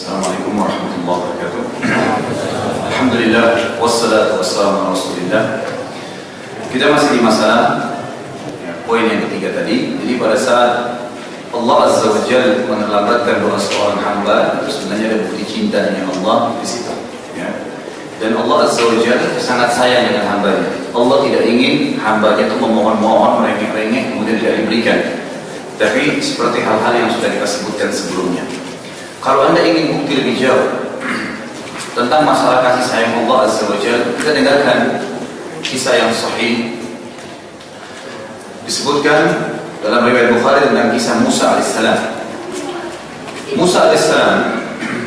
Assalamualaikum warahmatullahi wabarakatuh. Alhamdulillah wassalatu wassalamu ala Rasulillah. Kita masih di masalah poin yang ketiga tadi. Jadi pada saat Allah Azza wa Jalla menelambatkan doa seorang hamba, itu sebenarnya ada bukti cintanya Allah di situ. Ya. Dan Allah Azza wa Jalla sangat sayang dengan hambanya. Allah tidak ingin hambanya itu memohon-mohon, merengek-rengek, kemudian tidak diberikan. Tapi seperti hal-hal yang sudah kita sebutkan sebelumnya. Kalau Anda ingin bukti lebih jauh tentang masalah kasih sayang Allah Azza wa Jalla, kita dengarkan kisah yang sahih. Disebutkan dalam riwayat Bukhari tentang kisah Musa alaihissalam. Musa alaihissalam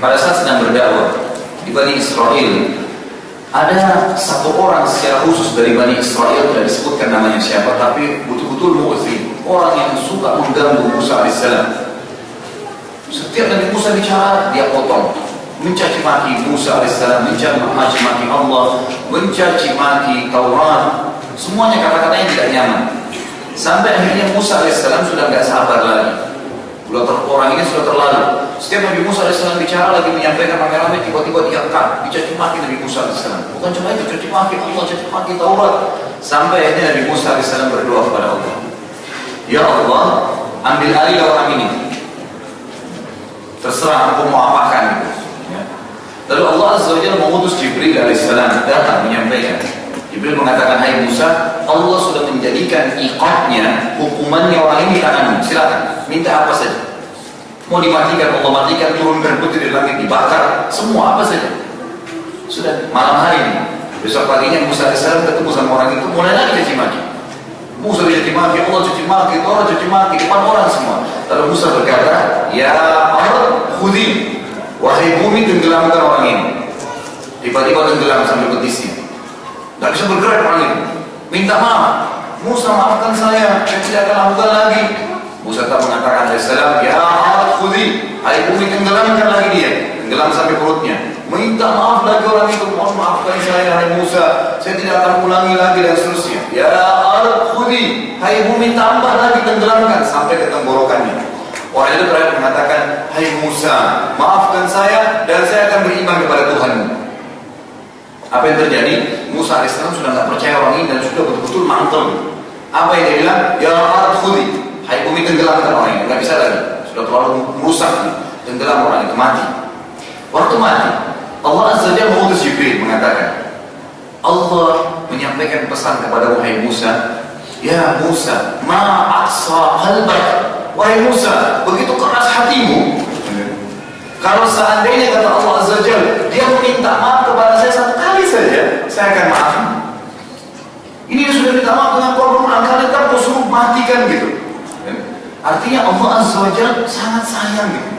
pada saat sedang berdakwah di Bani Israel, ada satu orang secara khusus dari Bani Israel, tidak disebutkan namanya siapa, tapi betul-betul mu'zi, orang yang suka mengganggu Musa alaihissalam. Setiap Nabi Musa bicara, dia potong, mencaci maki Musa alaihissalam, mencaci maki Allah, mencaci maki Taurat, semuanya kata-katanya tidak nyaman. Sampai akhirnya Musa alaihissalam sudah nggak sabar lagi. Orang ini sudah terlalu. Setiap Nabi Musa alaihissalam bicara lagi menyampaikan rame-rame, tiba-tiba dia angkat, dicaci maki Nabi Musa alaihissalam. Bukan cuma itu, caci maki Allah, caci maki Taurat. Sampai akhirnya Nabi Musa alaihissalam berdoa kepada Allah, Ya Allah, ambil alih orang ini. Terserah aku mau apakan gitu. Ya. Lalu Allah Azza wa Jalla mengutus Jibril alaihissalam datang menyampaikan. Jibril mengatakan, hai Musa, Allah sudah menjadikan iqabnya, hukumannya orang ini di tanganmu. Silakan, minta apa saja. Mau dimatikan, Allah matikan, turunkan putih dari langit, dibakar, semua apa saja. Sudah malam hari ini, besok paginya Musa alaihissalam ketemu sama orang itu, mulai lagi caci maki. Musa dicaci maki, Allah caci maki, Torah caci maki, depan orang semua. Lalu Musa berkata, ya Allah, khudi, wahai bumi, tenggelamkan orang ini. Tiba-tiba tenggelam sambil betisnya. Tidak bisa bergerak orang ini. Minta maaf, Musa maafkan saya tidak akan lakukan lagi. Musa tak mengatakan alaihissalam, ya Allah, khudi, hai bumi, tenggelamkan lagi dia. Tenggelam sampai perutnya. Minta maaf lagi orang itu, mohon maafkan saya, hai Musa, saya tidak akan ulangi lagi dan seterusnya. Ya Allah, khudi, hai bumi, tambah lagi, tenggelamkan sampai ke tenggorokannya. Orang itu terakhir mengatakan, hai Musa, maafkan saya dan saya akan beriman kepada Tuhanmu. Apa yang terjadi? Musa AS sudah tidak percaya orang ini dan sudah betul-betul mantel. Apa yang dia bilang? Ya Allah, khudi, hai bumi, tenggelamkan orang ini. Tidak bisa lagi, sudah terlalu merusak, tenggelam orang itu, mati. Waktu mati, Allah Azza wa Jalla mengutus Jibril mengatakan, Allah menyampaikan pesan kepada wahai Musa, ya Musa, ma'aksa qalbak. Wahai Musa, begitu keras hatimu. Kalau seandainya kata Allah Azza wa Jalla, dia meminta maaf kepada saya satu kali saja, saya akan maafkan. Ini sudah minta maaf dengan korban kali, tak suruh matikan gitu. Artinya Allah Azza wa Jalla sangat sayang gitu.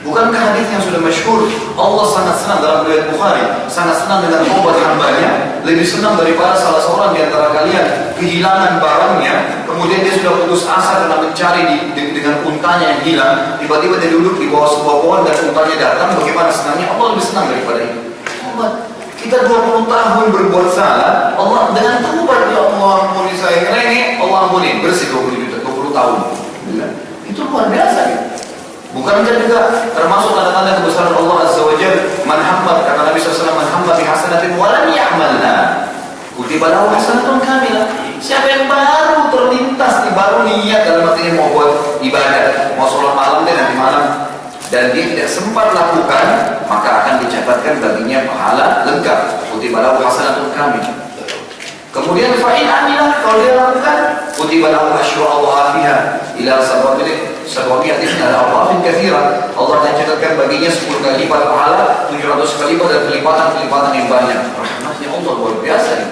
Bukankah hadis yang sudah masyhur, Allah sangat senang dalam riwayat Bukhari, sangat senang dengan taubat hambanya, lebih senang daripada salah seorang di antara kalian kehilangan barangnya, kemudian dia sudah putus asa karena mencari dengan untanya yang hilang, tiba-tiba dia duduk di bawah sebuah pohon dan untanya datang, bagaimana senangnya? Allah lebih senang daripada itu. Allah, kita 20 tahun berbuat salah, Allah dengan taubat, ya Allah ampuni saya, ini Allah ampuni, bersih 20 tahun. Itu luar biasa gitu. Bukankah juga termasuk tanda-tanda kebesaran Allah Azza wa Jalla, man hammat, kata Nabi SAW, man hammat bi hasanatin wa lam ya'malha kutiba lahu hasanatun kamilah. Siapa yang baru terlintas, baru niat dalam artinya mau buat ibadah, mau sholat malam dan nanti malam, dan dia tidak sempat lakukan, maka akan dicatatkan baginya pahala lengkap, kutiba lahu hasanatun kamilah. Kemudian fa'in amilah, kalau dia lakukan, kutiba lahu asyru adhafiha ila sab'ati adhafin katsira. Allah akan catatkan baginya 10 kali lipat pahala, 700 kali lipat dan kelipatan yang banyak. Rahmatnya Allah luar biasa ini.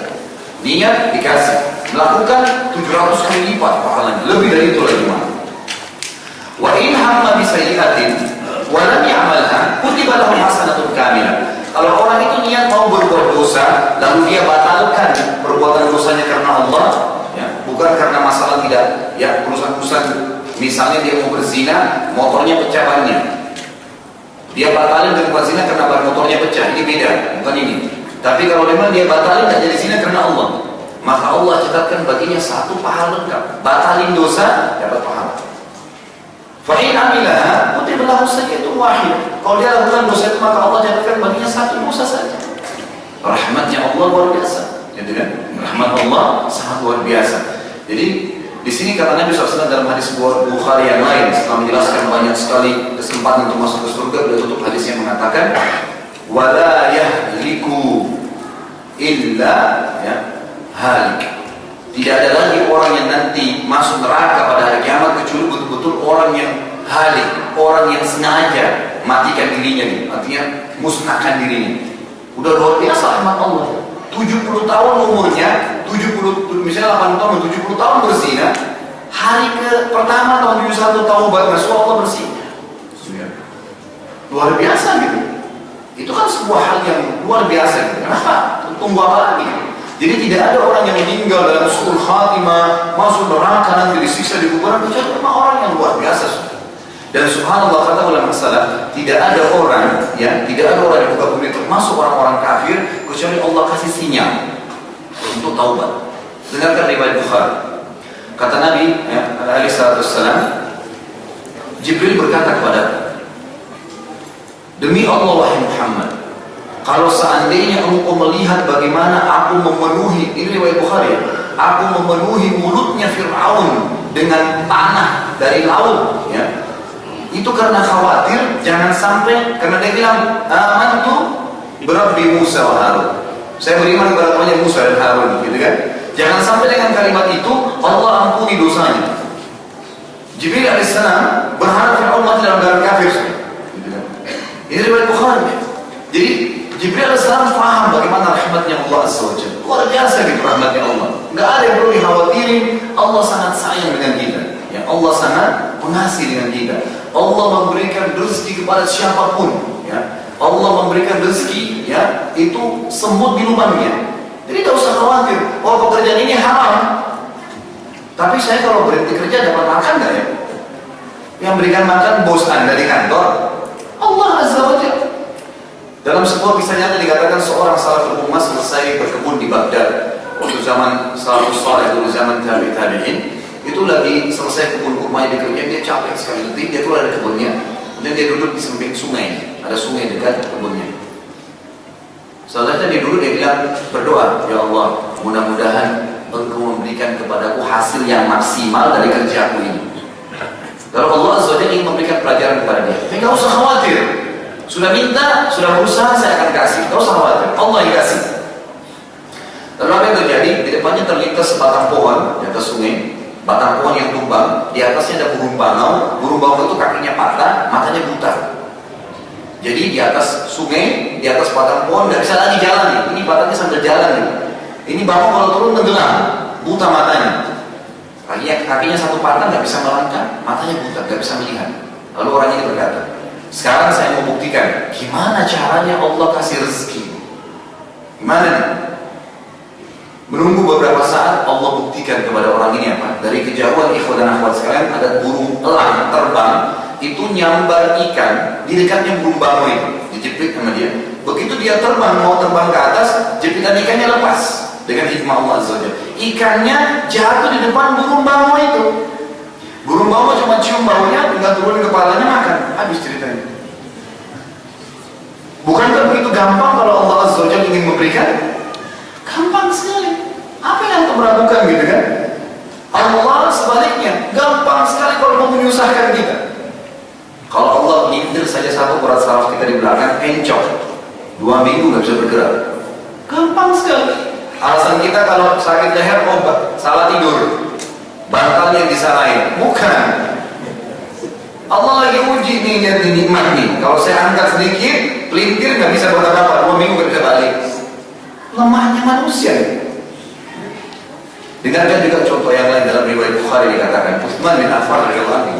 Niat dikasih, melakukan 700 kali lipat pahalanya, lebih dari itu lagi mana. Wa in hamma bi sayyi'atin wa lam ya'malha kutiba lahu hasanatun kamilah. Kalau orang itu niat mau berbuat dosa, lalu dia batalkan perbuatan dosanya karena Allah, ya, bukan karena masalah tidak, ya, urusan-urusan, misalnya dia mau berzina, motornya pecah bannya, dia batalin berbuat zina karena ban motornya pecah, ini beda, bukan ini. Tapi kalau memang dia batalin tak jadi zina karena Allah, maka Allah catatkan baginya 1 pahala lengkap. Batalin dosa, dapat pahala. Fa'in amilaha kutibalahu sayyi'atun wahid. Kalau dia lakukan dosa itu maka Allah jadikan baginya satu dosa saja. Rahmatnya Allah luar biasa, gitu kan? Rahmat Allah sangat luar biasa. Jadi di sini kata Nabi SAW dalam hadis Bukhari yang lain, setelah menjelaskan banyak sekali kesempatan untuk masuk ke surga, beliau tutup hadisnya mengatakan, wala yahliku illa ya, halik. Tidak ada lagi orang yang nanti masuk neraka pada hari kiamat kecuali betul-betul orang yang halik, orang yang sengaja matikan dirinya nih, artinya musnahkan dirinya. Udah luar biasa rahmat Allah. 70 tahun umurnya, 70 misalnya 8 tahun, 70 tahun berzina, hari ke pertama tahun 71 taubat masuk Allah bersih. Luar biasa gitu. Itu kan sebuah hal yang luar biasa gitu. Kenapa? Tunggu apa lagi? Jadi tidak ada orang yang meninggal dalam su'ul khatimah, masuk neraka nanti disiksa di kuburan, kecuali memang orang yang luar biasa. Dan subhanallah kata ulama salaf, tidak ada orang yang buka bumi termasuk orang-orang kafir kecuali Allah kasih sinyal untuk taubat. Dengarkan riwayat Bukhari. Kata Nabi alaihi salatu wassalam, Jibril berkata kepada, demi Allah wahai Muhammad, kalau seandainya engkau melihat bagaimana aku memenuhi, ini riwayat Bukhari, aku memenuhi mulutnya Fir'aun dengan tanah dari laut, ya, itu karena khawatir jangan sampai, karena dia bilang amantu birabbi Musa wa Harun, saya beriman kepada Tuhannya Musa dan Harun, gitu kan? Jangan sampai dengan kalimat itu Allah ampuni dosanya. Jibril alaihissalam berharap Fir'aun mati dalam keadaan kafir, gitu kan? Ini riwayat Bukhari. Jadi Jibril alaihissalam faham bagaimana rahmatnya Allah azza wa jalla. Luar biasa gitu rahmatnya Allah. Nggak ada yang perlu dikhawatirin. Allah sangat sayang dengan kita. Ya, Allah sangat pengasih dengan kita. Allah memberikan rezeki kepada siapapun. Ya, Allah memberikan rezeki, ya, itu semut di lubangnya. Jadi tidak usah khawatir. Oh, pekerjaan ini haram. Tapi saya kalau berhenti kerja dapat makan nggak ya? Yang berikan makan bos Anda di kantor, Allah azza wa jalla. Dalam sebuah kisah nyata dikatakan seorang salaful ummah selesai berkebun di Baghdad waktu zaman salafus saleh, waktu zaman tabi'in, itu lagi selesai kebun kurmanya dikerjain, dia capek sekali, dia keluar dari kebunnya, kemudian dia duduk di samping sungai, ada sungai dekat kebunnya. Setelah dia duduk, dia bilang berdoa, ya Allah, mudah-mudahan Engkau memberikan kepadaku hasil yang maksimal dari kerjaku ini. Lalu Allah azza wa jalla ingin memberikan pelajaran kepada dia. Tidak usah khawatir. Sudah minta, sudah berusaha, saya akan kasih. Tidak usah khawatir, Allah yang kasih. Lalu apa yang terjadi? Di depannya terlintas sebatang pohon di atas sungai, batang pohon yang tumbang. Di atasnya ada burung bangau. Burung bangau itu kakinya patah, matanya buta. Jadi di atas sungai, di atas batang pohon nggak bisa lagi jalan. Ini batangnya sambil jalan. Ini bangau kalau turun tenggelam, buta matanya. Kakinya satu patah, nggak bisa melangkah, matanya buta, nggak bisa melihat. Lalu orang ini berkata, sekarang saya mau buktikan gimana caranya Allah kasih rezeki. Gimana nih? Menunggu beberapa saat, Allah buktikan kepada orang ini apa? Dari kejauhan ikhwan dan akhwat sekalian, ada burung elang terbang, itu nyambar ikan di dekatnya burung bangau itu, dijepit sama dia. Begitu dia terbang, mau terbang ke atas, jepitan ikannya lepas dengan hikmah Allah azza wa jalla. Ikannya jatuh di depan burung bangau itu. Burung bangau cuma cium baunya, tinggal turun kepalanya makan. Habis ceritanya. Bukankah begitu gampang kalau Allah azza wa jalla ingin memberikan? Gampang sekali. Apa yang kita meragukan gitu kan? Allah sebaliknya gampang sekali kalau mau menyusahkan kita. Kalau Allah ngintir saja satu urat saraf kita di belakang, encok, 2 minggu nggak bisa bergerak. Gampang sekali. Alasan kita kalau sakit leher, obat, salah tidur, bantalnya disalahin. Bukan. Allah lagi uji nih, lihat nikmat nih. Kalau saya angkat sedikit, pelintir nggak bisa berapa-apa, 2 minggu nggak bisa balik. Lemahnya manusia. Dengarkan juga contoh yang lain dalam riwayat Bukhari dikatakan, Utsman bin Affan radhiyallahu anhu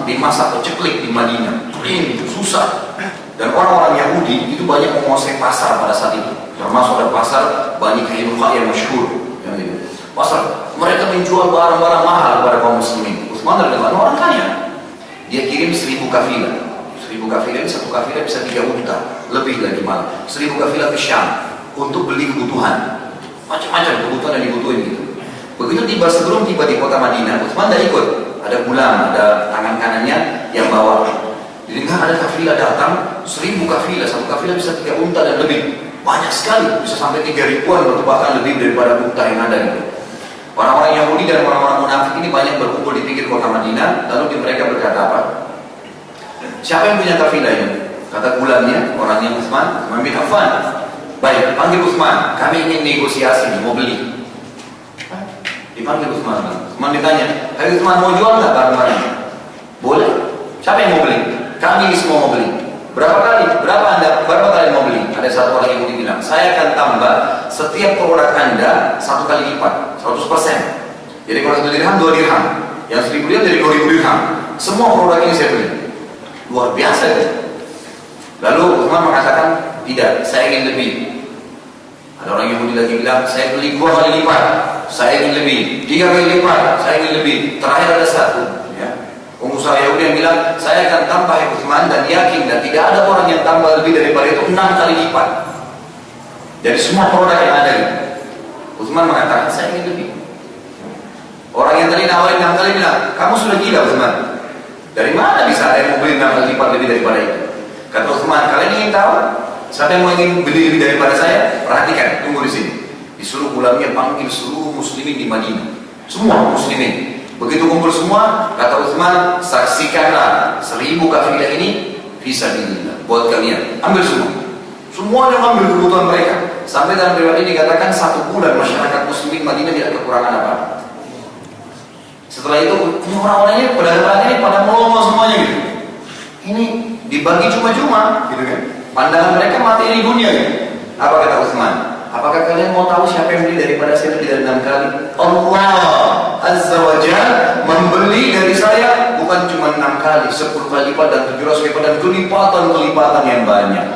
di masa peceklik di Madinah, ini susah, dan orang-orang Yahudi itu banyak menguasai pasar pada saat itu, termasuk ada pasar Bani Kainuqa yang masyhur, yang gitu. Pasar mereka menjual barang-barang mahal pada kaum muslimin. Utsman radhiyallahu anhu orang kaya, dia kirim 1000 kafilah. 1000 kafilah, satu kafilah bisa 3 unta, lebih lagi malah. 1000 kafilah ke Syam untuk beli kebutuhan, macam-macam kebutuhan yang dibutuhin gitu. Begitu sebelum tiba di kota Madinah, Utsman tidak ikut. ada gulam, ada tangan kanannya yang bawa. Jadi kan ada kafilah datang, 1000 kafilah, satu kafilah bisa 3 unta dan lebih. Banyak sekali, bisa sampai 3 ribuan atau bahkan lebih daripada unta yang ada itu. Orang-orang Yahudi dan orang-orang munafik ini banyak berkumpul di pinggir kota Madinah. Lalu mereka berkata apa? Siapa yang punya kafilah ini? Kata gulamnya, orangnya Utsman bin Affan. Baik, panggil Utsman, kami ingin negosiasi, mau beli. Dipanggil Utsman. Utsman ditanya, "Hai Utsman, mau jual nggak barang-barangnya?" "Boleh." "Siapa yang mau beli?" "Kami semua mau beli." "Berapa kali? Berapa kali mau beli?" Ada satu orang yang bilang, "Saya akan tambah setiap produk Anda 1 kali lipat, 100%. Jadi kalau 1 dirham, 2 dirham. Yang 1000 dirham jadi 2000 dirham. Semua produk ini saya beli." Luar biasa ya. Lalu Utsman mengatakan, "Tidak, saya ingin lebih." Ada orang Yahudi lagi bilang, "Saya beli 2 kali lipat, saya ingin lebih, 3 kali lipat, saya ingin lebih." Terakhir ada satu, ya. Pengusaha Yahudi yang bilang, "Saya akan tambah Utsman dan yakin dan tidak ada orang yang tambah lebih daripada itu 6 kali lipat." Dari semua produk yang ada itu. Utsman mengatakan, "Saya ingin lebih." Orang yang tadi nawarin 6 kali bilang, "Kamu sudah gila Utsman. Dari mana bisa ada yang mau beli 6 kali lipat lebih daripada itu?" Kata Utsman, "Kalian ingin tahu siapa yang mau ingin beli lebih daripada saya? Perhatikan, tunggu di sini." Disuruh gulamnya panggil seluruh muslimin di Madinah, semua muslimin. Begitu kumpul semua, kata Utsman, "Saksikanlah 1000 kafilah ini fisabilillah buat kalian. Ambil semua." Semuanya ambil kebutuhan mereka. Sampai dalam riwayat ini dikatakan 1 bulan masyarakat muslimin Madinah tidak kekurangan apa. Setelah itu, ini orang-orangnya pedagang ini pada melongo semuanya gitu. Ini dibagi cuma-cuma, gitu kan? Pandangan mereka materi dunia gitu. Apa kata Utsman? "Apakah kalian mau tahu siapa yang beli daripada saya lebih dari 6 kali? Allah Azza wa Jalla membeli dari saya bukan cuma 6 kali, 10 kali lipat dan 700 kali lipat dan kelipatan yang banyak."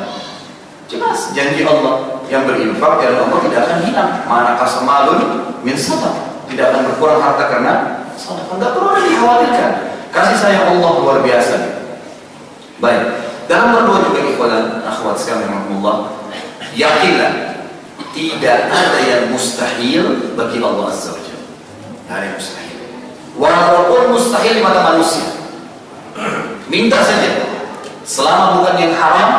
Jelas janji Allah, yang berinfak dari Allah tidak akan hilang. Mana kasamalun min sadaqah, tidak akan berkurang harta karena sedekah. Tidak perlu dikhawatirkan. Kasih sayang Allah luar biasa. Baik, dalam berdoa juga ikhwan akhwat sekalian rahimakumullah, yakinlah tidak ada yang mustahil bagi Allah Azza wa Jalla. Tidak ada yang mustahil. Walaupun mustahil di mata manusia, minta saja selama bukan yang haram.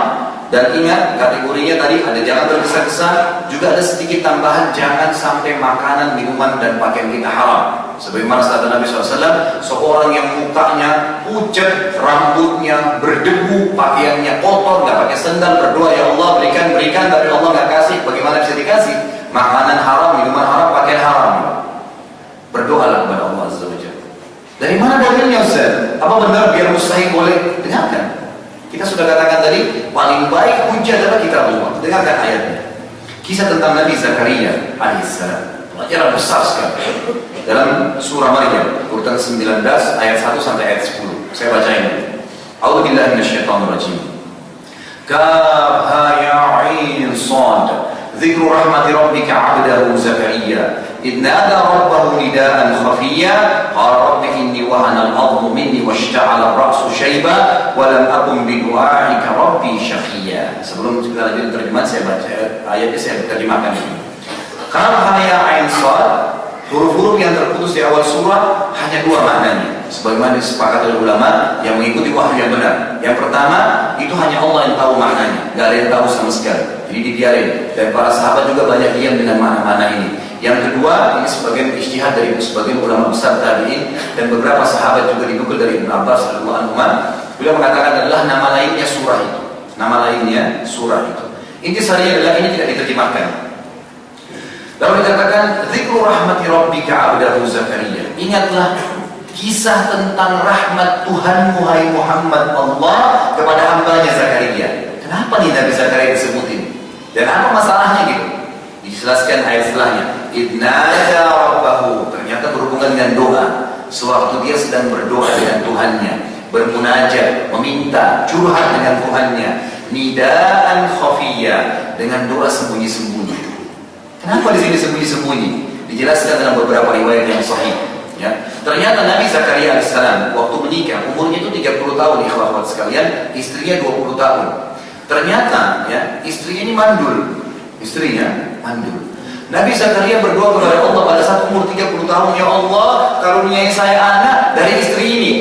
Dan ingat kategorinya tadi ada jangan tergesa-gesa, juga ada sedikit tambahan jangan sampai makanan, minuman dan pakaian kita haram. Sebagaimana sabda Nabi SAW, seorang yang mukanya pucat, rambutnya berdebu, pakaiannya kotor, nggak pakai sendal, berdoa ya Allah berikan, tapi Allah nggak kasih, bagaimana bisa dikasih? Makanan haram, minuman haram, pakaian haram. Berdoalah kepada Allah Azza wa Jalla. Dari mana dalilnya Ustaz? Apa benar biar mustahil boleh? Dengarkan. Kita sudah katakan tadi, paling baik hujah adalah kitab Allah. Dengarkan ayatnya. Kisah tentang Nabi Zakaria alaihissalam. Pelajaran besar sekali. Dalam surah Maryam, urutan 19 ayat 1 sampai ayat 10. Saya bacain. A'udzubillahi minasyaitonir rajim. Kaf ha ya 'ain shad. Dzikru rahmati rabbika 'abdahu Zakaria. إذ نادى ربه نداء خفيا قال رب إني وهن العظم مني واشتعل الرأس شيبا ولم أكن بدعائك ربي شقيا. Sebelum kita lanjut terjemahan, saya baca ayatnya, saya terjemahkan ini. Kaf ya 'ain shad, huruf-huruf yang terputus di awal surah hanya 2 maknanya. Sebagaimana disepakati oleh ulama yang mengikuti wahyu yang benar. Yang pertama, itu hanya Allah yang tahu maknanya, nggak ada yang tahu sama sekali. Jadi dibiarin. Dan para sahabat juga banyak diam dengan makna-makna ini. Yang kedua, ini sebagian ijtihad dari sebagian ulama besar tabi'in dan beberapa sahabat juga dinukil dari Ibnu Abbas radhiyallahu anhu. Beliau mengatakan adalah nama lainnya surah itu. Nama lainnya surah itu. Inti sarinya adalah ini tidak diterjemahkan. Lalu dikatakan dzikru rahmati rabbika 'abdahu Zakaria. Ingatlah kisah tentang rahmat Tuhanmu hai Muhammad Allah kepada hambanya Zakaria. Kenapa nih Nabi Zakaria disebutin? Dan apa masalahnya gitu? Dijelaskan ayat setelahnya. Idnada rabbahu, ternyata berhubungan dengan doa. Sewaktu dia sedang berdoa dengan Tuhannya, bermunajat, meminta, curhat dengan Tuhannya, nidaan khafiyya, dengan doa sembunyi-sembunyi. Kenapa di sini sembunyi-sembunyi? Dijelaskan dalam beberapa riwayat yang sahih. Ya, ternyata Nabi Zakaria alaihissalam waktu menikah umurnya itu 30 tahun, ikhwat sekalian, istrinya 20 tahun. Ternyata ya, istrinya ini mandul. Istrinya mandul. Nabi Zakaria berdoa kepada Allah pada saat umur 30 tahun, ya Allah, karuniai saya anak dari istri ini.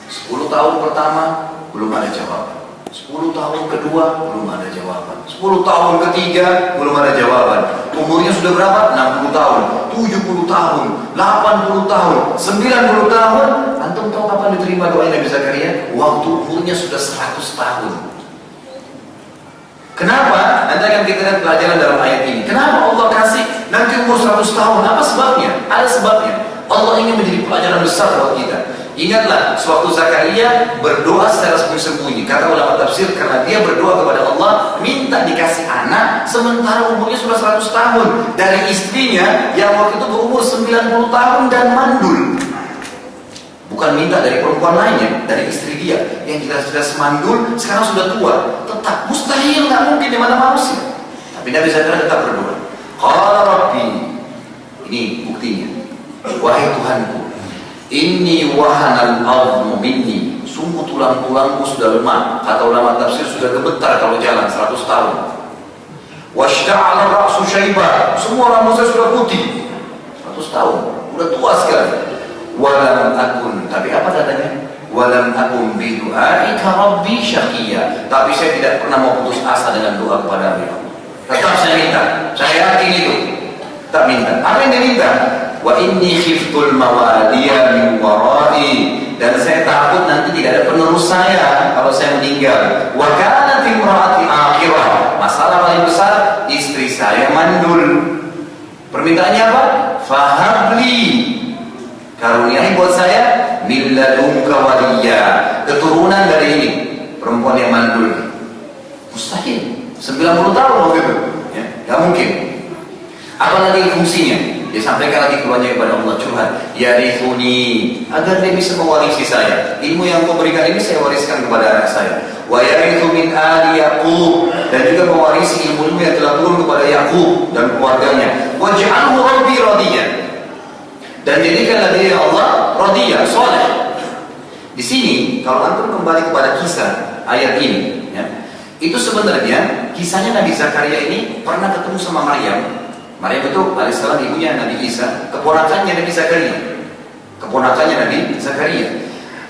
10 tahun pertama belum ada jawaban. 10 tahun kedua belum ada jawaban. 10 tahun ketiga belum ada jawaban. Umurnya sudah berapa? 60 tahun, 70 tahun, 80 tahun, 90 tahun. Antum tahu kapan diterima doa Nabi Zakaria? Waktu umurnya sudah 100 tahun. Kenapa? Nanti akan kita lihat pelajaran dalam ayat ini. Kenapa Allah kasih nanti umur 100 tahun? Apa sebabnya? Ada sebabnya. Allah ingin menjadi pelajaran besar buat kita. Ingatlah, sewaktu Zakaria berdoa secara sembunyi-sembunyi. Kata ulama tafsir, karena dia berdoa kepada Allah, minta dikasih anak, sementara umurnya sudah 100 tahun. Dari istrinya yang waktu itu berumur 90 tahun dan mandul. Bukan minta dari perempuan lainnya, dari istri dia yang jelas-jelas mandul, sekarang sudah tua. Tetap mustahil, nggak mungkin di mana manusia. Tapi Nabi Zakaria tetap berdoa. Qala Rabbi, ini buktinya. Wahai Tuhanku, inni wahanal azmu minni, sungguh tulang-tulangku sudah lemah. Kata ulama tafsir sudah gemetar kalau jalan 100 tahun. Washta'ala ra'su syaiba, semua rambut saya sudah putih. 100 tahun, udah tua sekali. Walam akun, tapi apa katanya? Walam akun bidu'aika rabbi syaqiyya, tapi saya tidak pernah mau putus asa dengan doa kepada Allah. Tetap saya minta, saya yakin itu. Tak minta. Apa yang dia minta? Wa inni khiftul mawaliya min warai, dan saya takut nanti tidak ada penerus saya kalau saya meninggal. Wa kanat imraati akhirah, masalah paling besar istri saya mandul. Permintaannya apa? Fahabli, karuniai buat saya min ladunka waliya, keturunan dari ini perempuan yang mandul. Mustahil, 90 tahun waktu itu ya, gak mungkin. Apa lagi fungsinya? Dia sampaikan lagi keluarnya kepada Allah, curhat, yarithuni, agar dia bisa mewarisi saya. Ilmu yang kau berikan ini saya wariskan kepada anak saya. Wa yarithu min ali Yaqub, dan juga mewarisi ilmu-ilmu yang telah turun kepada Yaqub dan keluarganya. Waj'alhu rabbi radiyyan, dan jadikanlah dia Allah radiyyan, soleh. Di sini kalau antum kembali kepada kisah ayat ini, ya, itu sebenarnya kisahnya Nabi Zakaria ini pernah ketemu sama Maryam. Maryam itu alaihissalam ibunya Nabi Isa, keponakannya Nabi Zakaria. Keponakannya Nabi Zakaria.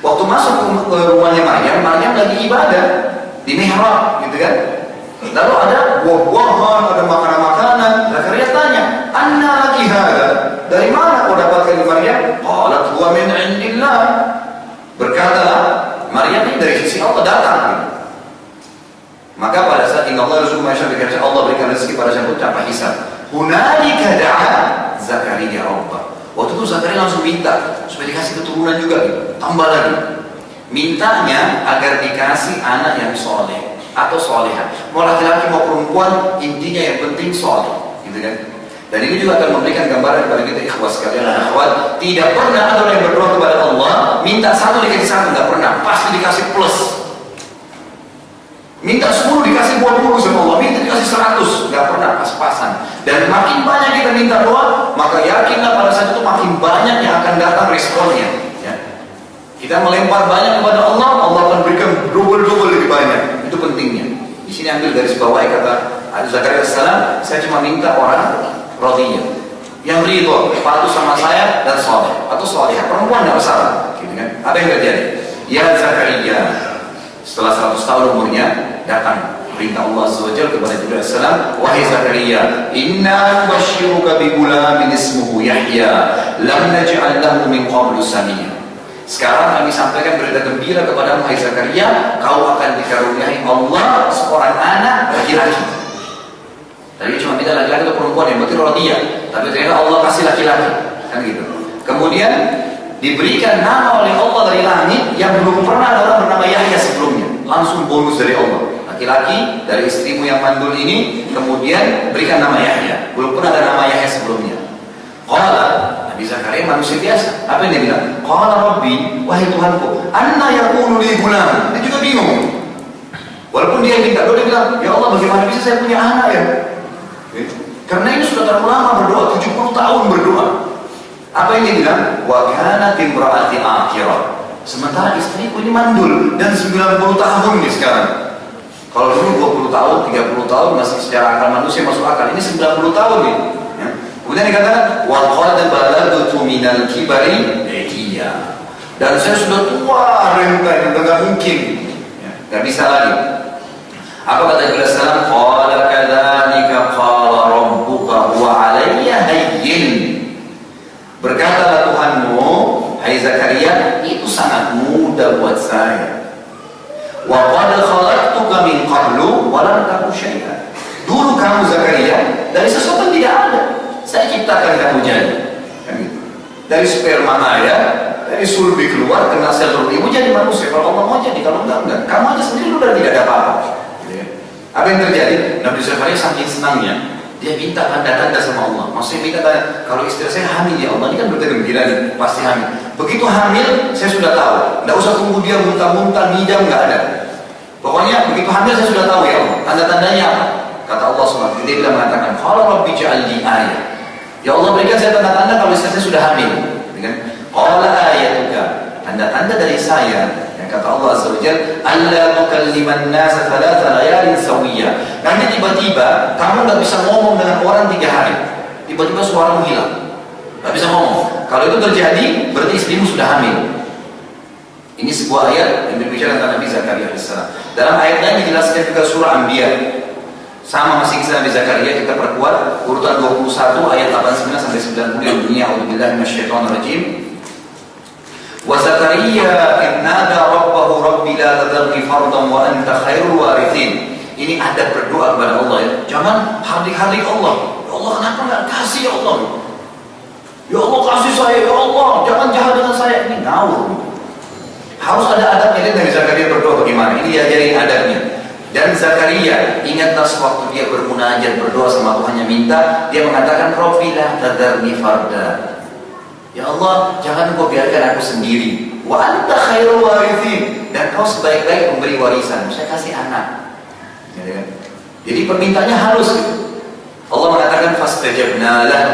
Waktu masuk ke rumahnya Maryam, Maryam lagi ibadah di mihrab, gitu kan. Lalu ada buah-buahan, ada makanan-makanan. Zakaria tanya, "Anna laki hada?" Dari mana kau dapatkan ini Maryam? Qalat huwa min indillah. Berkatalah Maryam ini dari sisi Allah datang. Maka pada saat Inna Allah Rasulullah SAW, Allah berikan rezeki pada siapa tanpa hisab. Hunalika da'a Zakaria Rabbah. Waktu itu Zakaria langsung minta supaya dikasih keturunan juga, gitu. Tambah lagi. Mintanya agar dikasih anak yang soleh atau soleha. Mau laki-laki mau perempuan, intinya yang penting soleh, gitu kan? Dan ini juga akan memberikan gambaran kepada kita ikhwas sekalian dan akhwat. Tidak pernah ada orang yang berdoa kepada Allah minta satu dikasih satu, nggak pernah. Pasti dikasih plus. Minta 10 dikasih 20 sama Allah, minta dikasih 100, nggak pernah pas-pasan. Dan makin banyak kita minta doa, maka yakinlah pada saat itu makin banyak yang akan datang responnya. Ya. Kita melempar banyak kepada Allah, Allah akan berikan double-double lebih banyak. Itu pentingnya. Di sini ambil garis bawah kata Zakaria salam, saya cuma minta orang radiyah, yang ridho, patuh sama saya dan soleh atau solehah, perempuan nggak masalah, gitu kan? Apa yang terjadi? Ya Zakaria, setelah 100 tahun umurnya datang perintah Allah Azza wa Jalla kepada Jibril salam, wahai Zakaria, inna nubashshiruka bi gulamin ismuhu Yahya lam naj'al lahu min qablu samiyya. Sekarang kami sampaikan berita gembira kepada wahai Zakaria, kau akan dikaruniai Allah seorang anak laki-laki. Tadi cuma minta laki-laki atau perempuan yang berarti radiyah, tapi ternyata Allah kasih laki-laki, kan gitu. Kemudian diberikan nama oleh Allah dari langit yang belum pernah ada orang bernama Yahya sebelumnya. Langsung bonus dari Allah. Laki-laki dari istrimu yang mandul ini, kemudian berikan nama Yahya. Belum pernah ada nama Yahya sebelumnya. Qala, Nabi Zakaria manusia biasa. Apa yang dia bilang? Qala Rabbi, wahai Tuhanku, anna yakunu li gulam. Dia juga bingung. Walaupun dia minta doa, dia bilang, ya Allah, bagaimana bisa saya punya anak ya? Karena ini sudah terlalu lama berdoa, 70 tahun berdoa. Apa yang dia bilang? Wa kanat imraati akhirah. Sementara istriku ini mandul dan 90 tahun nih sekarang. Kalau dulu 20 tahun, 30 tahun masih secara akal manusia masuk akal. Ini 90 tahun nih. Ya. Kemudian dikatakan wa qad balagtu minal kibari itiya. Dan saya sudah tua renta yang tidak mungkin. Ya, enggak bisa lagi. Apa kata Jibril salam? Qala kadzalika qala rabbuka wa 'alayya hayyin. Berkatalah Tuhanmu, hai Zakaria, itu sangat mudah buat saya. Wa qad khalaqtuka min qablu wa lam taku syai'an. Dulu kamu Zakaria dari sesuatu yang tidak ada. Saya ciptakan kamu jadi. Dari sperma ayah, dari sulbi keluar, kena sel ibu jadi manusia. Kalau Allah mau jadi, kalau enggak. Kamu aja sendiri udah tidak ada apa-apa. Apa yang terjadi? Nabi Zakaria saking senangnya, dia minta tanda-tanda sama Allah. Maksudnya minta tanda, kalau istri saya hamil ya Allah, ini kan berarti gembira nih, pasti hamil. Begitu hamil, saya sudah tahu. Nggak usah tunggu dia muntah-muntah, ngidam, nggak ada. Pokoknya begitu hamil saya sudah tahu ya Allah. Tanda-tandanya apa? Kata Allah SWT, dia bilang mengatakan, "Qala rabbi ja'alni ayah." Ya Allah, berikan saya tanda-tanda kalau istri saya sudah hamil. Qala ayatuka, tanda-tanda dari saya. Kata Allah Azza wa Jalla, "Alla tukalliman nasa thalatha layalin sawiyya." Nanti tiba-tiba kamu nggak bisa ngomong dengan orang 3 hari. Tiba-tiba suaramu hilang, nggak bisa ngomong. Kalau itu terjadi, berarti istrimu sudah hamil. Ini sebuah ayat yang berbicara tentang Nabi Zakaria alaihissalam. Dalam ayat lain dijelaskan juga surah Anbiya. Sama masih kisah Nabi Zakaria, kita perkuat urutan 21 ayat 89 sampai 90 yang bunyinya a'udzubillahi minasyaitonir rajim. Wa Zakaria idh nada rabbahu rabbi la tadharni fardan wa anta khairul warithin. Ini ada berdoa kepada Allah ya. Jangan hardik-hardik Allah. Ya Allah, kenapa enggak kasih ya Allah? Ya Allah kasih saya, ya Allah, jangan jahat dengan saya. Ini ngawur. Harus ada adabnya. Dari Zakaria berdoa bagaimana? Ini diajarin adabnya. Dan Zakaria, ingatlah sewaktu dia bermunajat berdoa sama Tuhannya minta, dia mengatakan rabbi la tadharni fardan. Ya Allah, jangan kau biarkan aku sendiri. Wa anta khairul warithin, dan kau sebaik-baik pemberi warisan. Saya kasih anak. Ya, kan? Jadi permintaannya halus gitu. Allah mengatakan fastajabna lah,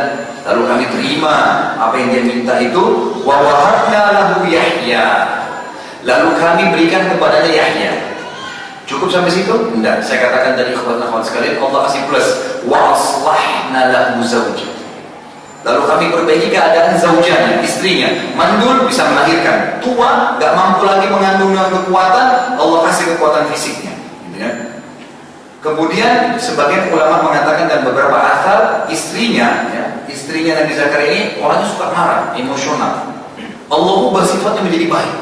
lalu kami terima apa yang dia minta itu. Wa wahabna lahu Yahya, lalu kami berikan kepadanya Yahya. Cukup sampai situ? Enggak. Saya katakan tadi ikhwan-ikhwan sekalian, Allah kasih plus. Wa aslahna lahu zawjah, lalu kami perbaiki keadaan zaujanya, istrinya. Mandul bisa melahirkan, tua, gak mampu lagi mengandung dengan kekuatan, Allah kasih kekuatan fisiknya. Gitu ya. Kemudian sebagian ulama mengatakan dan beberapa asal istrinya, ya, istrinya Nabi Zakaria ini orangnya suka marah, emosional. Allah ubah sifatnya menjadi baik.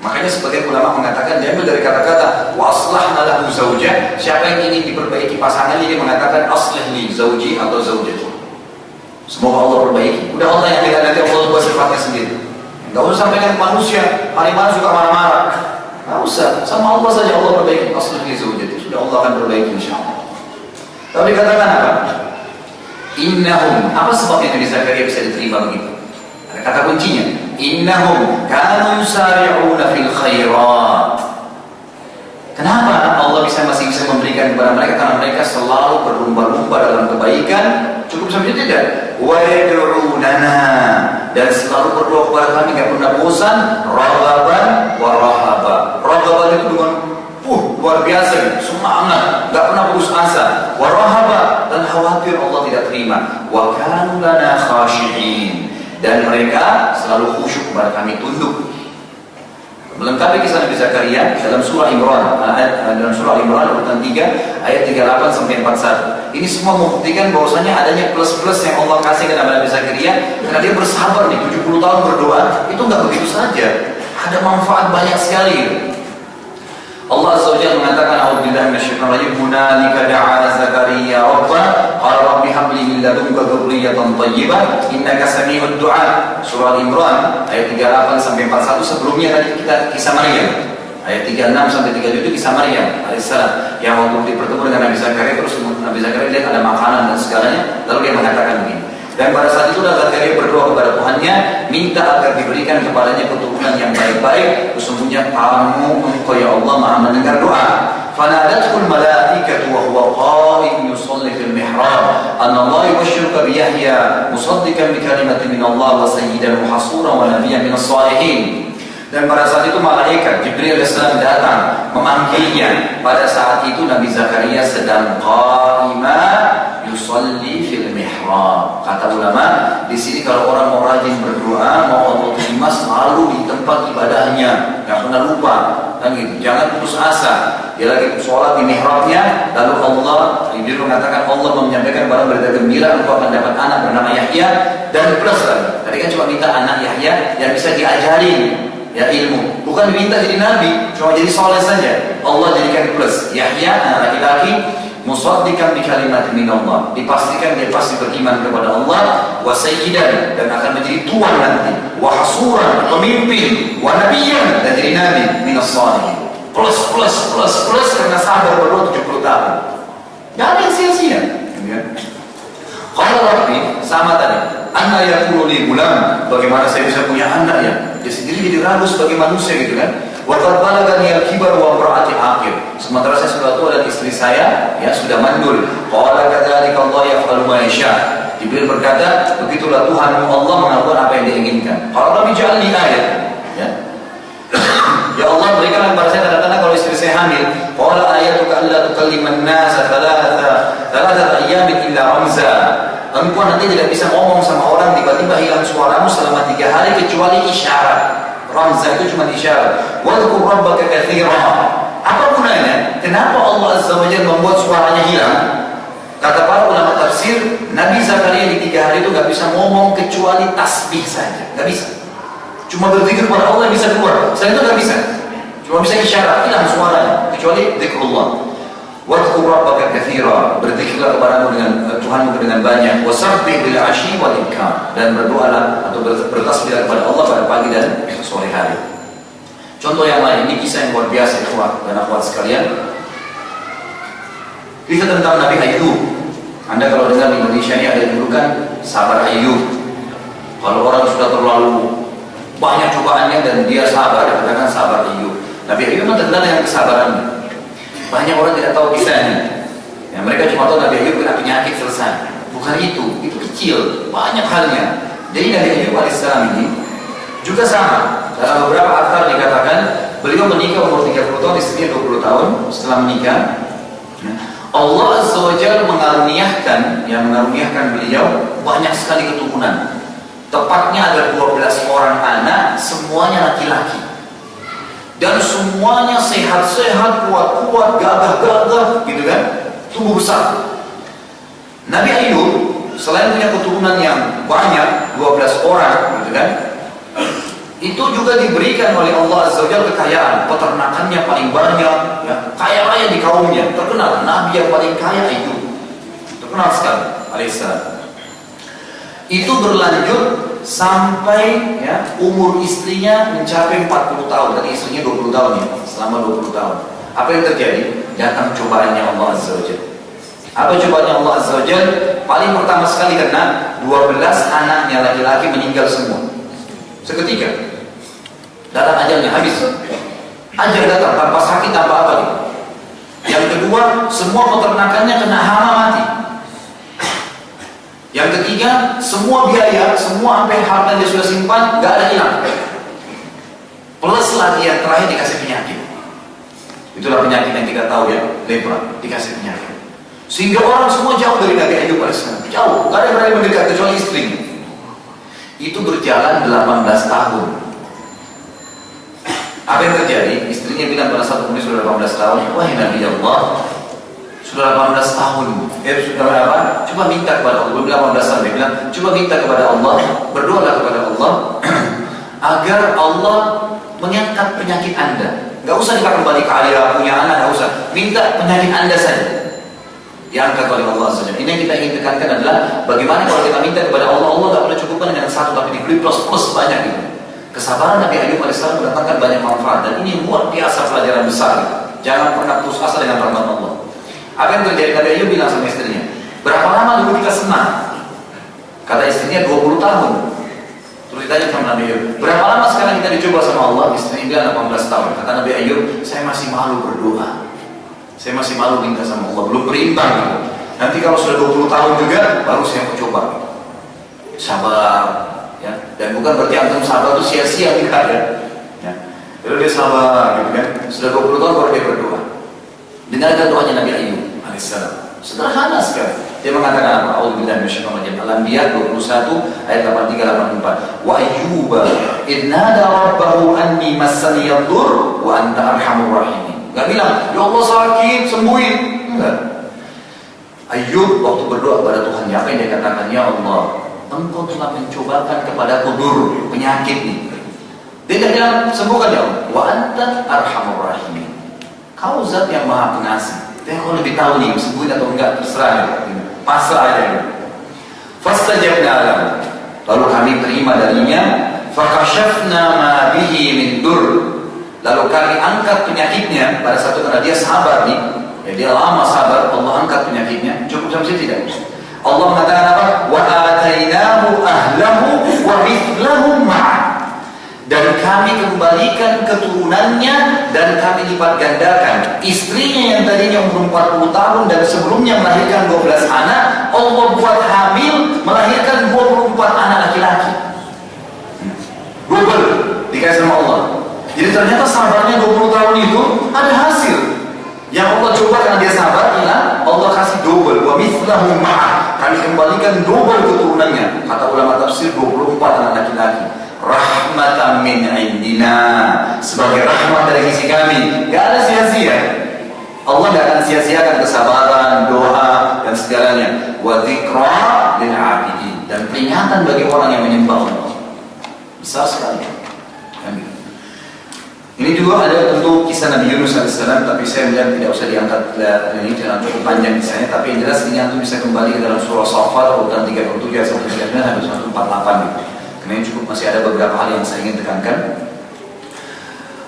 Makanya sebagian ulama mengatakan diambil dari kata-kata wa aslahna lahu zaujah. Siapa yang ingin diperbaiki pasangannya, dia mengatakan aslih li zauji atau zaujati. Semoga Allah perbaiki. Udah Allah yang lihat, nanti Allah ubah sifatnya sendiri. Gak usah sampaikan ke manusia, hari-hari suka marah-marah. Gak usah, sama Allah saja Allah perbaiki. Aslih li zaujati, sudah Allah akan perbaiki insyaAllah. Tapi katakan apa? Innahum, apa sebabnya Nabi Zakaria bisa diterima begitu? Ada kata kuncinya. Innahum kanu yusari'una fil khairat. Kenapa Allah masih bisa memberikan kepada mereka? Karena mereka selalu berlomba-lomba dalam kebaikan. Cukup sampai itu tidak? Wa yad'unana, dan selalu berdoa kepada kami, tidak pernah bosan. Raghaban wa rahaba. Raghaban itu dengan luar biasa, semangat, tidak pernah putus asa. Wa rahaba, dan khawatir Allah tidak terima. Wa kanu lana khashi'in, dan mereka selalu khusyuk kepada kami, tunduk. Melengkapi kisah Nabi Zakaria dalam surah Imran, dalam surah Imran urutan 3 ayat 38 sampai 41. Ini semua membuktikan bahwasanya adanya plus-plus yang Allah kasih kepada Nabi Zakaria karena dia bersabar nih 70 tahun berdoa. Itu nggak begitu saja, ada manfaat banyak sekali. Allah Azza wa Jalla mengatakan a'udzubillahi minasyaitonir rajim, hunalika da'a Zakaria rabbah qala rabbi hab li min ladunka dzurriyyatan thayyibah innaka sami'ud du'a. Surah Imran ayat 38 sampai 41. Sebelumnya tadi kita kisah Maryam ayat 36 sampai 37, kisah Maryam alaihissalam yang waktu bertemu dengan Nabi Zakaria, terus Nabi Zakaria lihat ada makanan dan segalanya, lalu dia mengatakan begini. Dan pada saat itu Zakaria berdoa kepada Tuhannya, minta agar diberikan kepadanya keturunan yang baik-baik. Sesungguhnya kamu, Engkau ya Allah Maha mendengar doa. Fanadatul malaikatu wa huwa qa'im yusalli fil mihrab anna Allah yubashshiruka bi Yahya musaddiqan bi kalimatin min Allah wa sayyidan wa hasuran wa nabiyyan min as-salihin. Dan pada saat itu malaikat Jibril alaihissalam datang memanggilnya. Pada saat itu Nabi Zakaria sedang qa'ima yusalli fil mihrab. Kata ulama, di sini kalau orang mau rajin berdoa, mau Allah terima, selalu di tempat ibadahnya, nggak pernah lupa, kan gitu. Jangan putus asa. Dia lagi sholat di mihrabnya, lalu Allah, Jibril mengatakan Allah menyampaikan barang berita gembira, engkau akan dapat anak bernama Yahya, dan plus lagi. Tadi kan cuma minta anak Yahya yang bisa diajarin. Ya ilmu, bukan diminta jadi nabi, cuma jadi soleh saja. Allah jadikan plus. Yahya anak laki-laki, musaddiqan bi kalimatin minallah, dipastikan dia pasti beriman kepada Allah, wa sayyidan, dan akan menjadi tuan nanti, wa hasuran, pemimpin, wa nabiyyan, dan jadi nabi minas salihin. Plus karena sabar berdoa 70 tahun. Gak ada yang sia-sia. Kalau Rabbi sama tadi, anak yang li gulam, bagaimana saya bisa punya anak ya? Dia sendiri jadi ragu sebagai manusia gitu kan. Wa qad balagani al-kibar wa imra'ati aqir. Sementara saya sudah tua dan istri saya ya sudah mandul. Qala kadzalika Allah yaf'alu ma yasha. Jibril berkata, begitulah Tuhanmu Allah melakukan apa yang dia inginkan. Kalau Rabbi ja'alni ayat, ya. Ya Allah berikanlah kepada saya tanda-tanda kalau istri saya hamil. Qala ayatuka alla tukalliman nasa thalathata ayyamin illa ramza. Engkau nanti tidak bisa ngomong sama orang, tiba-tiba hilang suaramu selama 3 hari kecuali isyarat. Ramza itu cuma isyarat. Wadhkur rabbaka katsira. Apa gunanya? Kenapa Allah Azza wa Jalla membuat suaranya hilang? Kata para ulama tafsir, Nabi Zakaria di 3 hari itu gak bisa ngomong kecuali tasbih saja, gak bisa. Cuma berzikir kepada Allah yang bisa keluar. Selain itu gak bisa. Cuma bisa isyarat, hilang suaranya kecuali zikrullah. Wadhkur rabbaka katsira, berzikirlah kepadamu dengan Tuhanmu dengan banyak. Wasabbih bil 'ashyi wal ibkar, dan berdoalah atau bertasbihlah kepada Allah pada pagi dan sore hari. Contoh yang lain, ini kisah yang luar biasa ikhwah dan akhwat sekalian. Kisah tentang Nabi Ayub. Anda kalau dengar di Indonesia ini ada dulu kan sabar Ayub. Kalau orang sudah terlalu banyak cobaannya dan dia sabar, dikatakan sabar Ayub. Nabi Ayub memang terkenal dengan kesabarannya. Banyak orang tidak tahu kisahnya. Ya, mereka cuma tahu Nabi Ayub kena penyakit selesai. Bukan itu kecil, banyak halnya. Jadi Nabi Ayub alaihissalam ini juga sama. Dalam beberapa aktar dikatakan beliau menikah umur 30 tahun, istrinya 20 tahun. Setelah menikah, Allah Azza wa Jalla mengaruniakan beliau banyak sekali keturunan. Tepatnya ada 12 orang anak, semuanya laki-laki. Dan semuanya sehat-sehat, kuat-kuat, gagah-gagah, gitu kan? Tumbuh besar. Nabi Ayub selain punya keturunan yang banyak, 12 orang, gitu kan? Itu juga diberikan oleh Allah Azza wa Jalla kekayaan, peternakannya paling banyak, ya, kaya raya di kaumnya, terkenal Nabi yang paling kaya Ayub, terkenal sekali, alaihissalam. Itu berlanjut sampai ya, umur istrinya mencapai 40 tahun, dan istrinya 20 tahun ya, selama 20 tahun. Apa yang terjadi? Datang cobaannya Allah Azza wa Jalla. Apa cobaannya Allah Azza wa Jalla? Paling pertama sekali karena 12 anaknya laki-laki meninggal semua seketika. Datang ajalnya, habis. Ajal datang tanpa sakit, tanpa apa gitu. Yang kedua, semua peternakannya kena hama mati. Yang ketiga, semua biaya, semua sampai harta dia sudah simpan, gak ada hilang. Plus lagi yang terakhir dikasih penyakit. Itulah penyakit yang kita tahu ya, lepra, dikasih penyakit. Sehingga orang semua jauh dari Nabi Ayub alaihissalam. Jauh, gak ada yang berani mendekat kecuali istrinya. Itu berjalan 18 tahun. Apa yang terjadi? Istrinya bilang pada saat kemudian sudah 18 tahun, wahai Nabi Allah, sudah 18 tahun, sudah apa? Coba minta kepada Allah. Belum 18 tahun, dia bilang, coba minta kepada Allah, berdoalah kepada Allah agar Allah mengangkat penyakit Anda. Gak usah kita kembali kaya, punya anak, gak usah. Minta penyakit Anda saja diangkat oleh Allah saja. Ini yang kita ingin tekankan adalah bagaimana kalau kita minta kepada Allah, Allah gak boleh cukupkan dengan satu, tapi diberi plus banyak gitu. Kesabaran Nabi Ayub alaihissalam mendatangkan banyak manfaat, dan ini luar biasa pelajaran besar. Jangan pernah putus asa dengan rahmat Allah. Apa yang terjadi? Nabi Ayub bilang sama istrinya, berapa lama dulu kita senang? Kata istrinya 20 tahun. Terus ditanya sama Nabi Ayub, berapa lama sekarang kita dicoba sama Allah? Istrinya bilang 18 tahun. Kata Nabi Ayub, saya masih malu berdoa, saya masih malu minta sama Allah, belum berimbang gitu. Nanti kalau sudah 20 tahun juga baru saya mau coba. Sabar ya. Dan bukan berarti antum sabar itu sia-sia, enggak ya. Lalu dia sabar gitu kan. Sudah 20 tahun baru dia berdoa. Dengarkan doanya Nabi Ayub alaihissalam. Sederhana sekali. Dia mengatakan apa? A'udzubillahi minasyaitonir rajim. Al-Anbiya 21 ayat 83-84. Wa ayyuba idz nada rabbahu anni massani yadhur wa anta arhamur rahimin. Enggak bilang, "Ya Allah sakit, sembuhin." Enggak. Ayub waktu berdoa kepada Tuhan, apa yang dia katakan? "Ya Allah, Engkau telah mencobakan kepadaku dur, penyakit ini." Dia tidak bilang, "Sembuhkan ya Allah." Wa anta arhamur rahimin. Kau zat yang maha pengasih. Dia kau lebih tahu nih, sembuhin atau enggak, terserah. Pasrah aja. Fastajabna lahu. Lalu kami terima darinya. Fakashafna ma bihi min dur. Lalu kami angkat penyakitnya. Pada satu karena dia sabar nih, ya dia lama sabar, Allah angkat penyakitnya. Cukup sampai tidak? Allah mengatakan apa? Wa atainahu ahlahu wa mithlahum ma'ah. Dan kami kembalikan keturunannya dan kami lipat gandakan istrinya yang tadinya umur 40 tahun dan sebelumnya melahirkan 12 anak, Allah buat hamil melahirkan 24 anak laki-laki. Double dikasih sama Allah. Jadi ternyata sabarnya 20 tahun itu ada hasil. Yang Allah coba karena dia sabar, Allah kasih double. Wa mithlahum ma'ah. Kami kembalikan double keturunannya. Kata ulama tafsir 24 anak laki-laki. Rahmatan min indina, sebagai rahmat dari sisi kami. Gak ada sia-sia. Allah gak akan sia-siakan kesabaran, doa dan segalanya. Wa dzikra lil 'abidin, dan peringatan bagi orang yang menyembah Allah. Besar sekali. Ini juga ada tentu kisah Nabi Yunus alaihissalam, tapi saya melihat tidak usah diangkat ini jangan cukup panjang kisahnya, tapi yang jelas ini antum bisa kembali ke dalam surah Shafat urutan 37 ayat 139 sampai 148 gitu. Karena ini cukup masih ada beberapa hal yang saya ingin tekankan.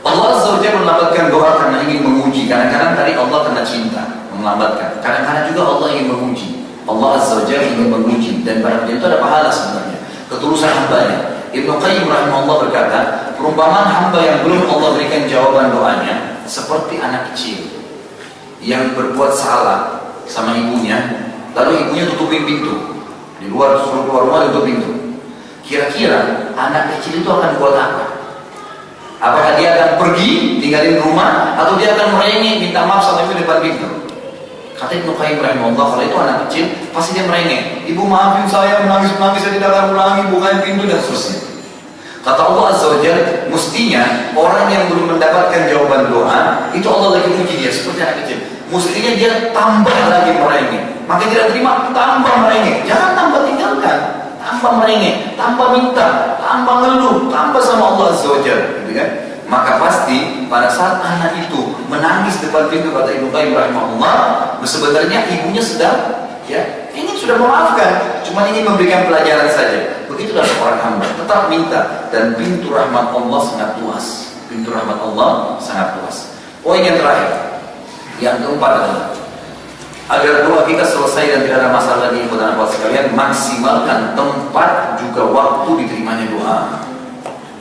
Allah Azza wa Jalla melambatkan doa karena ingin menguji. Kadang-kadang tadi Allah karena cinta melambatkan. Kadang-kadang juga Allah ingin menguji. Allah Azza wa Jalla ingin menguji, dan pada itu ada pahala sebenarnya, ketulusan hambanya. Ibnu Qayyim rahimahullah berkata, perumpamaan hamba yang belum Allah berikan jawaban doanya seperti anak kecil yang berbuat salah sama ibunya, lalu ibunya tutupin pintu di luar, suruh keluar rumah tutup pintu. Kira-kira anak kecil itu akan buat apa? Apakah dia akan pergi tinggalin rumah, atau dia akan merengek minta maaf sama ibu di depan pintu? Kata Ibnu Qayyim rahimahullah, kalau itu anak kecil pasti dia merengek, "Ibu maafin saya, menangis-menangis, saya tidak akan ulangi, bukain pintu," dan seterusnya. Kata Allah Azza wa Jalla, mestinya orang yang belum mendapatkan jawaban doa itu Allah lagi uji dia seperti anak kecil. Mestinya dia tambah lagi merengek. Makin tidak terima, tambah merengek. Jangan tambah tinggalkan, tambah merengek, tambah minta, tambah ngeluh, tambah sama Allah Azza wa Jalla, gitu kan? Maka pasti pada saat anak itu menangis depan pintu, kata Ibnu Qayyim rahimahullah, sebenarnya ibunya sedang ingin sudah memaafkan, cuma ingin memberikan pelajaran saja. Begitulah seorang hamba, tetap minta, dan pintu rahmat Allah sangat luas. Pintu rahmat Allah sangat luas. Poin yang terakhir, yang keempat adalah agar doa kita selesai dan tidak ada masalah lagi, saudara sekalian, maksimalkan tempat juga waktu diterimanya doa.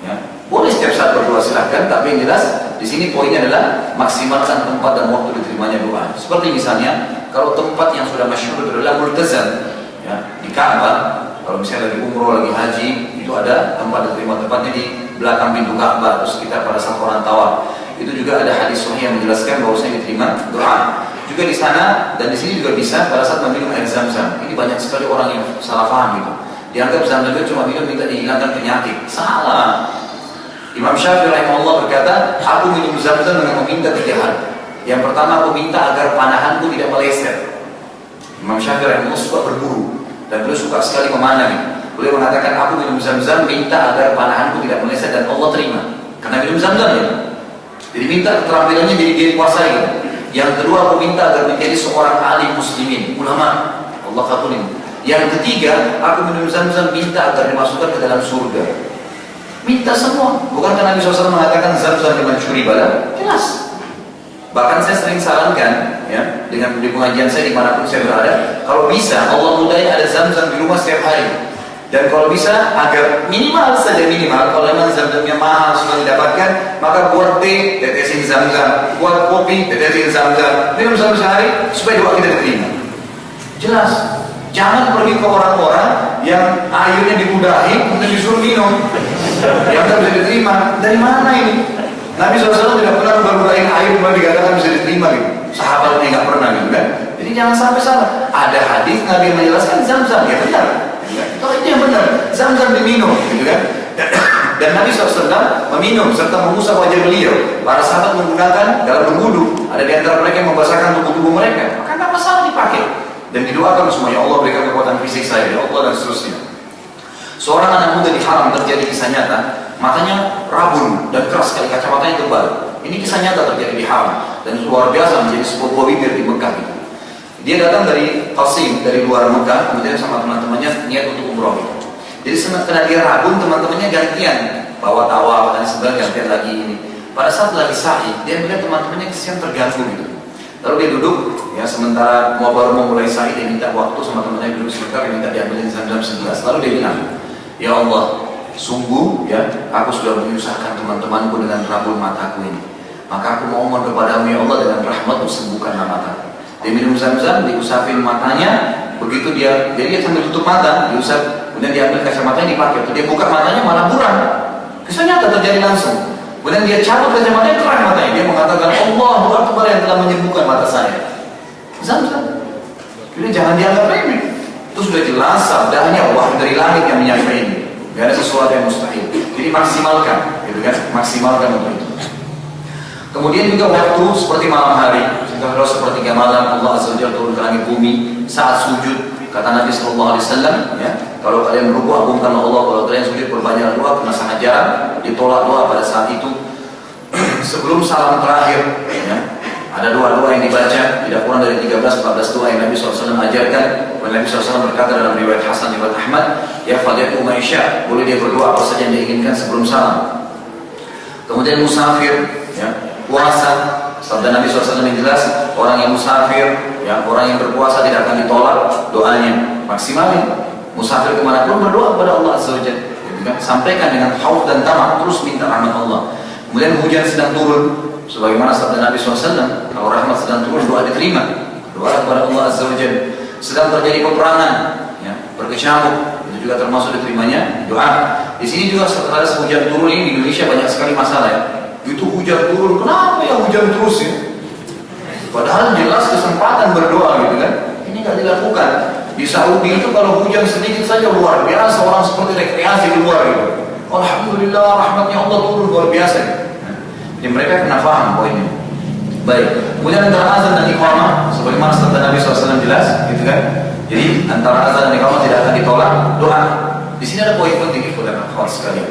Ya. Boleh setiap saat berdoa silahkan, tapi yang jelas di sini poinnya adalah maksimalkan tempat dan waktu diterimanya doa. Seperti misalnya kalau tempat yang sudah masyhur adalah multazam, ya, di Ka'bah. Kalau misalnya lagi umroh, lagi haji, itu ada tempat diterima, tempatnya di belakang pintu Ka'bah, atau sekitar pada saat orang tawaf. Itu juga ada hadis sahih yang menjelaskan bahwasanya diterima doa. Juga di sana dan di sini juga bisa pada saat meminum air Zam-Zam. Ini banyak sekali orang yang salah paham gitu. Dianggap Zam-Zam itu cuma minum minta dihilangkan penyakit. Salah. Imam Syafi'i rahimahullah berkata, aku minum Zam-Zam dengan meminta 3 hal. Yang pertama, aku minta agar panahanku tidak meleset. Imam Syafi'i rahimahullah suka berburu dan beliau suka sekali memanah. Beliau mengatakan, aku minum Zam-Zam minta agar panahanku tidak meleset, dan Allah terima karena minum Zam-Zam ya. Jadi minta keterampilannya jadi dia kuasai gitu. Yang kedua, aku minta agar menjadi seorang alim muslimin, ulama, Allah kabulin. Yang ketiga, aku minum Zam-Zam minta agar dimasukkan ke dalam surga. Minta semua. Bukankah Nabi SAW mengatakan Zam-Zam liman syuriba? Jelas. Bahkan saya sering sarankan, ya, dengan di pengajian saya dimanapun saya berada, kalau bisa Allah mudahin ada Zam-Zam di rumah setiap hari. Dan kalau bisa agar minimal saja minimal, kalau memang Zam-Zamnya mahal sudah didapatkan, maka buat teh tetesin Zam-Zam, buat kopi tetesin Zam-Zam, minum sehari supaya doa kita diterima. Jelas. Jangan pergi ke orang-orang yang airnya dimudahi kemudian disuruh minum, yang tidak bisa diterima. Dari mana ini? Nabi SAW tidak pernah berbudain air kemudian dikatakan bisa diterima gitu. Sahabatnya nggak pernah gitu kan. Jadi jangan sampai salah. Ada hadis Nabi menjelaskan Zam-Zam, ya benar. Itu yang benar. Zam-Zam diminum, gitu kan. Dan Nabi SAW meminum serta mengusap wajah beliau. Para sahabat menggunakan dalam berwudu. Ada di antara mereka yang membasahkan tubuh-tubuh mereka. Maka nggak masalah dipakai. Dan didoakan semua, ya Allah berikan kekuatan fisik saya, ya Allah, dan seterusnya. Seorang anak muda di Haram terjadi kisah nyata, matanya rabun dan keras sekali, kacamatanya tebal. Ini kisah nyata terjadi di Haram dan luar biasa menjadi sebuah buah bibir di Mekah gitu. Dia datang dari Qasim, dari luar Mekah, kemudian sama teman-temannya niat untuk umroh gitu. Jadi karena dia rabun, teman-temannya gantian bawa tawaf dan sebenarnya gantian lagi ini. Pada saat lagi sa'i, dia melihat teman-temannya kesian terganggu gitu. Lalu dia duduk, ya sementara baru mau mulai sa'i, dia minta waktu sama teman-temannya duduk sebentar, dia minta diambilin Zam-Zam segelas. Lalu dia bilang, ya Allah, sungguh ya aku sudah menyusahkan teman-temanku dengan rabun mataku ini. Maka aku mohon kepadamu ya Allah dengan rahmatmu sembuhkanlah mataku. Dia minum Zam-Zam, diusapin matanya. Begitu dia, jadi dia sambil tutup mata, diusap, kemudian dia ambil kacamatanya dipakai. Dia buka matanya malah buram. Kisah nyata terjadi langsung. Kemudian dia cabut kacamatanya, terang matanya. Dia mengatakan Allahu Akbar yang telah menyembuhkan mata saya. Zam-Zam. Jadi jangan dianggap remeh. Itu sudah jelas sabdanya wahyu dari langit yang menyampaikan ini. Tidak ada sesuatu yang mustahil. Jadi maksimalkan, gitu kan? Maksimalkan untuk itu. Kemudian juga waktu seperti malam hari, kalau sepertiga malam Allah Azza wa Jalla turun ke langit bumi saat sujud. Kata Nabi Sallallahu Alaihi Wasallam, ya, kalau kalian berdoa agungkanlah Allah, kalau kalian sujud berbanyak doa, karena sangat jarang ditolak doa pada saat itu. Sebelum salam terakhir, ya, ada doa-doa yang dibaca, tidak kurang dari 13-14 doa yang Nabi SAW ajarkan. Nabi SAW berkata dalam riwayat Hasan riwayat Ahmad, ya fadiyatu maisha, boleh dia berdoa apa saja yang diinginkan sebelum salam. Kemudian musafir, ya, puasa, sabda Nabi SAW yang jelas, orang yang musafir, ya, orang yang berpuasa tidak akan ditolak doanya, maksimalin. Musafir kemanapun berdoa kepada Allah Azza wa Jalla, sampaikan dengan haud dan tamak, terus minta rahmat Allah. Kemudian hujan sedang turun, sebagaimana sabda Nabi SAW, kalau rahmat sedang turun, doa diterima. Doa kepada Allah Azza wa Jalla. Sedang terjadi peperangan, ya, berkecamuk, itu juga termasuk diterimanya doa. Di sini juga setelah hujan turun ini di Indonesia banyak sekali masalah. Ya. Itu hujan turun, kenapa ya hujan terus ya? Padahal jelas kesempatan berdoa gitu kan. Ini nggak dilakukan. Di Saudi itu kalau hujan sedikit saja luar biasa, orang seperti rekreasi keluar gitu. Alhamdulillah rahmatnya Allah turun luar biasa. Jadi mereka kena paham poinnya. Baik. Kemudian antara azan dan iqamah, sebagaimana sabda Nabi SAW jelas, gitu kan? Jadi antara azan dan iqamah tidak akan ditolak doa. Di sini ada poin penting itu dan akhwat sekalian.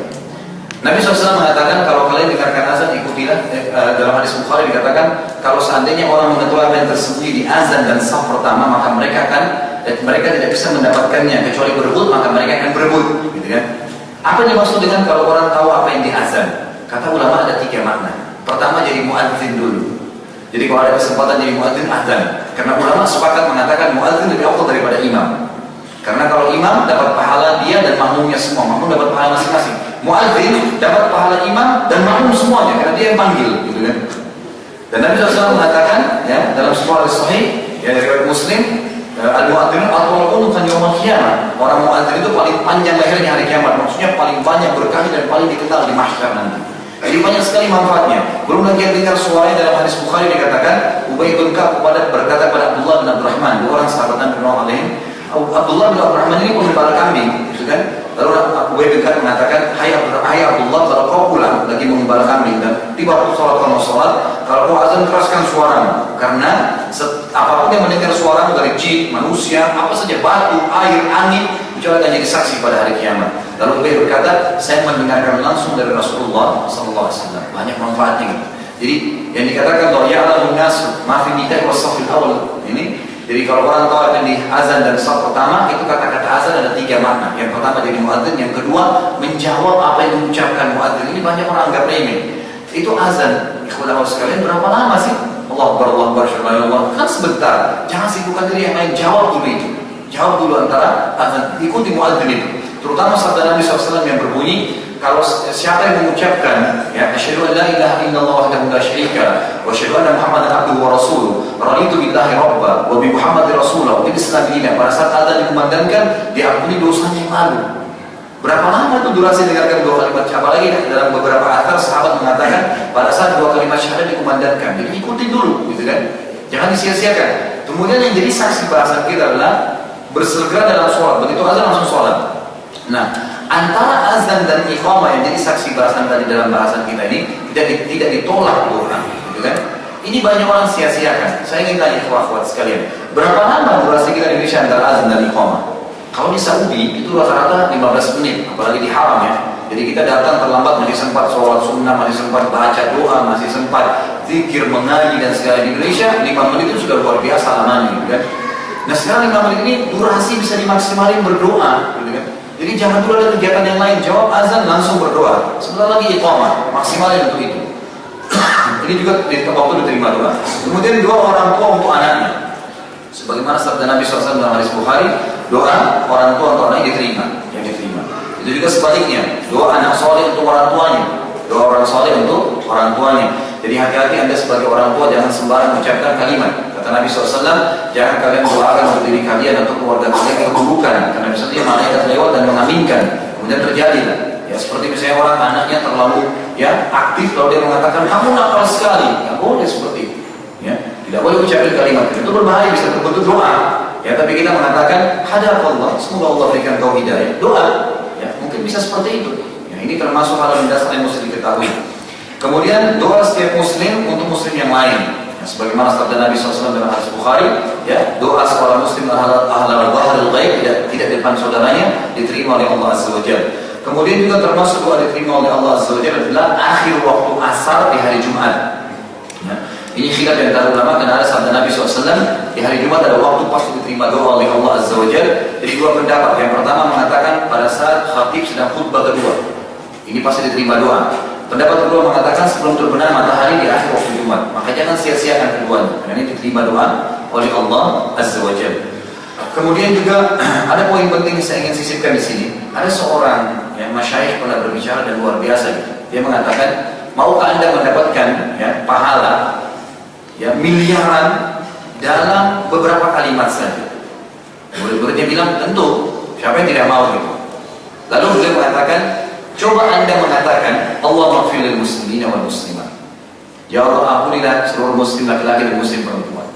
Nabi SAW mengatakan kalau kalian dengarkan azan ikutilah. Dalam hadis Bukhari dikatakan kalau seandainya orang mengetahui apa yang tersembunyi di azan dan saf pertama, maka mereka tidak bisa mendapatkannya kecuali berebut, maka mereka akan berebut, gitu kan? Apa yang dimaksud dengan kalau orang tahu apa yang di azan? Kata ulama ada 3 makna. Pertama jadi muadzin dulu. Jadi kalau ada kesempatan jadi muadzin azan, karena ulama sepakat mengatakan muadzin lebih afdal daripada imam. Karena kalau imam dapat pahala dia dan makmumnya semua, makmum dapat pahala masing-masing. Muadzin dapat pahala imam dan makmum semuanya karena dia yang panggil, gitu kan. Dan Nabi SAW mengatakan ya dalam sebuah hadis sahih yang riwayat Muslim, al-muadzin atwal unuqan yaumil qiyamah. Orang muadzin itu paling panjang lehernya hari kiamat, maksudnya paling banyak berkahnya dan paling dikenal di mahsyar nanti. Jadi banyak sekali manfaatnya. Belum lagi yang dengar suaranya dalam hadis Bukhari dikatakan Ubay bin Ka'ab berkata pada Abdullah bin Abdurrahman, 2 orang sahabat Nabi Muhammad alaihi. Abdullah bin Abdurrahman ini pengembala kambing, gitu kan? Lalu Ubay bin Ka'ab mengatakan, hai Abdullah, kalau kau pulang lagi mengembala kambing dan tiba waktu sholat, kalau kau azan keraskan suaramu, karena apapun yang mendengar suaramu dari jin, manusia, apa saja, batu, air, angin, itu akan jadi saksi pada hari kiamat. Lalu Ubay berkata, saya mendengarkan langsung dari Rasulullah SAW. Banyak manfaatnya gitu. Jadi yang dikatakan bahwa ya Allah munas maafin kita wasafil awal ini. Jadi kalau orang tahu akan di azan dan saf pertama itu kata-kata azan ada 3 makna. Yang pertama jadi muadzin, yang kedua menjawab apa yang diucapkan muadzin. Ini banyak orang anggap remeh. Itu azan. Ikhwan sekalian berapa lama sih? Allah Akbar, Allah kan sebentar. Jangan sibukkan diri yang lain, jawab dulu itu. Jawab dulu antara azan, ikuti muadzin itu. Terutama sabda Nabi SAW yang berbunyi, kalau siapa yang mengucapkan ya asyhadu an la ilaha illallah wahdahu la syarika wa asyhadu anna muhammadan abduhu wa rasuluh raditu billahi rabba wa bi muhammadin rasulah wa bil islam dinan, pada saat azan dikumandangkan diampuni dosanya yang lalu. Berapa lama tuh durasi dengarkan dua kalimat syahadat? Apalagi dalam beberapa athar sahabat mengatakan pada saat dua kalimat syahadat dikumandangkan. Jadi ikutin dulu, gitu kan? Jangan disia-siakan. Kemudian yang jadi saksi bahasan kita adalah bersegera dalam sholat. Begitu azan langsung sholat. Nah, antara azan dan iqamah yang jadi saksi bahasan tadi dalam bahasan kita ini tidak ditolak doa, gitu kan? Ini banyak orang sia-siakan. Saya ingin tanya akhwat sekalian, berapa lama durasi kita di Indonesia antara azan dan iqamah? Kalau di Saudi itu rata-rata 15 menit, apalagi di haram ya. Jadi kita datang terlambat masih sempat sholat sunnah, masih sempat baca doa, masih sempat zikir, mengaji dan segala. Di Indonesia 5 menit itu sudah luar biasa lamanya, gitu kan? Nah sekarang 5 menit ini durasi bisa dimaksimalin berdoa, gitu kan? Jadi jangan dulu ada kegiatan yang lain, jawab azan langsung berdoa. Sebentar lagi iqamah, maksimalin untuk itu. Ini juga waktu diterima doa. Kemudian doa orang tua untuk anaknya. Sebagaimana sabda Nabi SAW dalam hadis Bukhari, doa orang tua untuk anaknya diterima, yang diterima. Itu juga sebaliknya, doa anak soleh untuk orang tuanya, doa orang soleh untuk orang tuanya. Jadi hati-hati Anda sebagai orang tua jangan sembarang mengucapkan kalimat. Kata Nabi SAW, jangan kalian doakan untuk diri kalian atau keluarga kalian keburukan, karena misalnya malaikat lewat dan mengaminkan, kemudian terjadilah. Ya seperti misalnya orang anaknya terlalu aktif, kalau dia mengatakan kamu nakal sekali, nggak boleh seperti itu. Ya, tidak boleh ucapkan kalimat itu berbahaya, bisa terbentuk doa. Ya, tapi kita mengatakan hadakallah, semoga Allah berikan kau hidayah. Doa, ya mungkin bisa seperti itu. Ya, ini termasuk hal yang dasar yang mesti diketahui. Kemudian doa setiap muslim untuk muslim yang lain. Ya, sebagaimana sabda Nabi SAW dalam hadis Bukhari, ya doa seorang muslim ahlal ghaib tidak di depan saudaranya diterima oleh Allah Azza wa Jalla. Kemudian juga termasuk doa diterima oleh Allah Azza wa Jalla adalah akhir waktu asar di hari Jumat. Ya. Ini khilaf yang antara ulama karena ada sabda Nabi SAW di hari Jumat ada waktu pasti diterima doa oleh Allah Azza wa Jalla. Jadi dua pendapat. Yang pertama mengatakan pada saat khatib sedang khutbah kedua, ini pasti diterima doa. Pendapat kedua mengatakan sebelum terbenam matahari di akhir waktu Jumat. Maka jangan sia-siakan keduanya, karena ini diterima doa oleh Allah Azza wa Jalla. Kemudian juga ada poin penting yang saya ingin sisipkan di sini. Ada seorang masyayikh pernah berbicara dan luar biasa gitu. Dia mengatakan, maukah Anda mendapatkan pahala miliaran dalam beberapa kalimat saja? Murid-muridnya bilang tentu, siapa yang tidak mau gitu. Lalu beliau mengatakan, coba Anda mengatakan Allah maghfir lil muslimina wal muslimat. Ya Allah ampunilah seluruh muslim laki-laki dan muslim perempuan.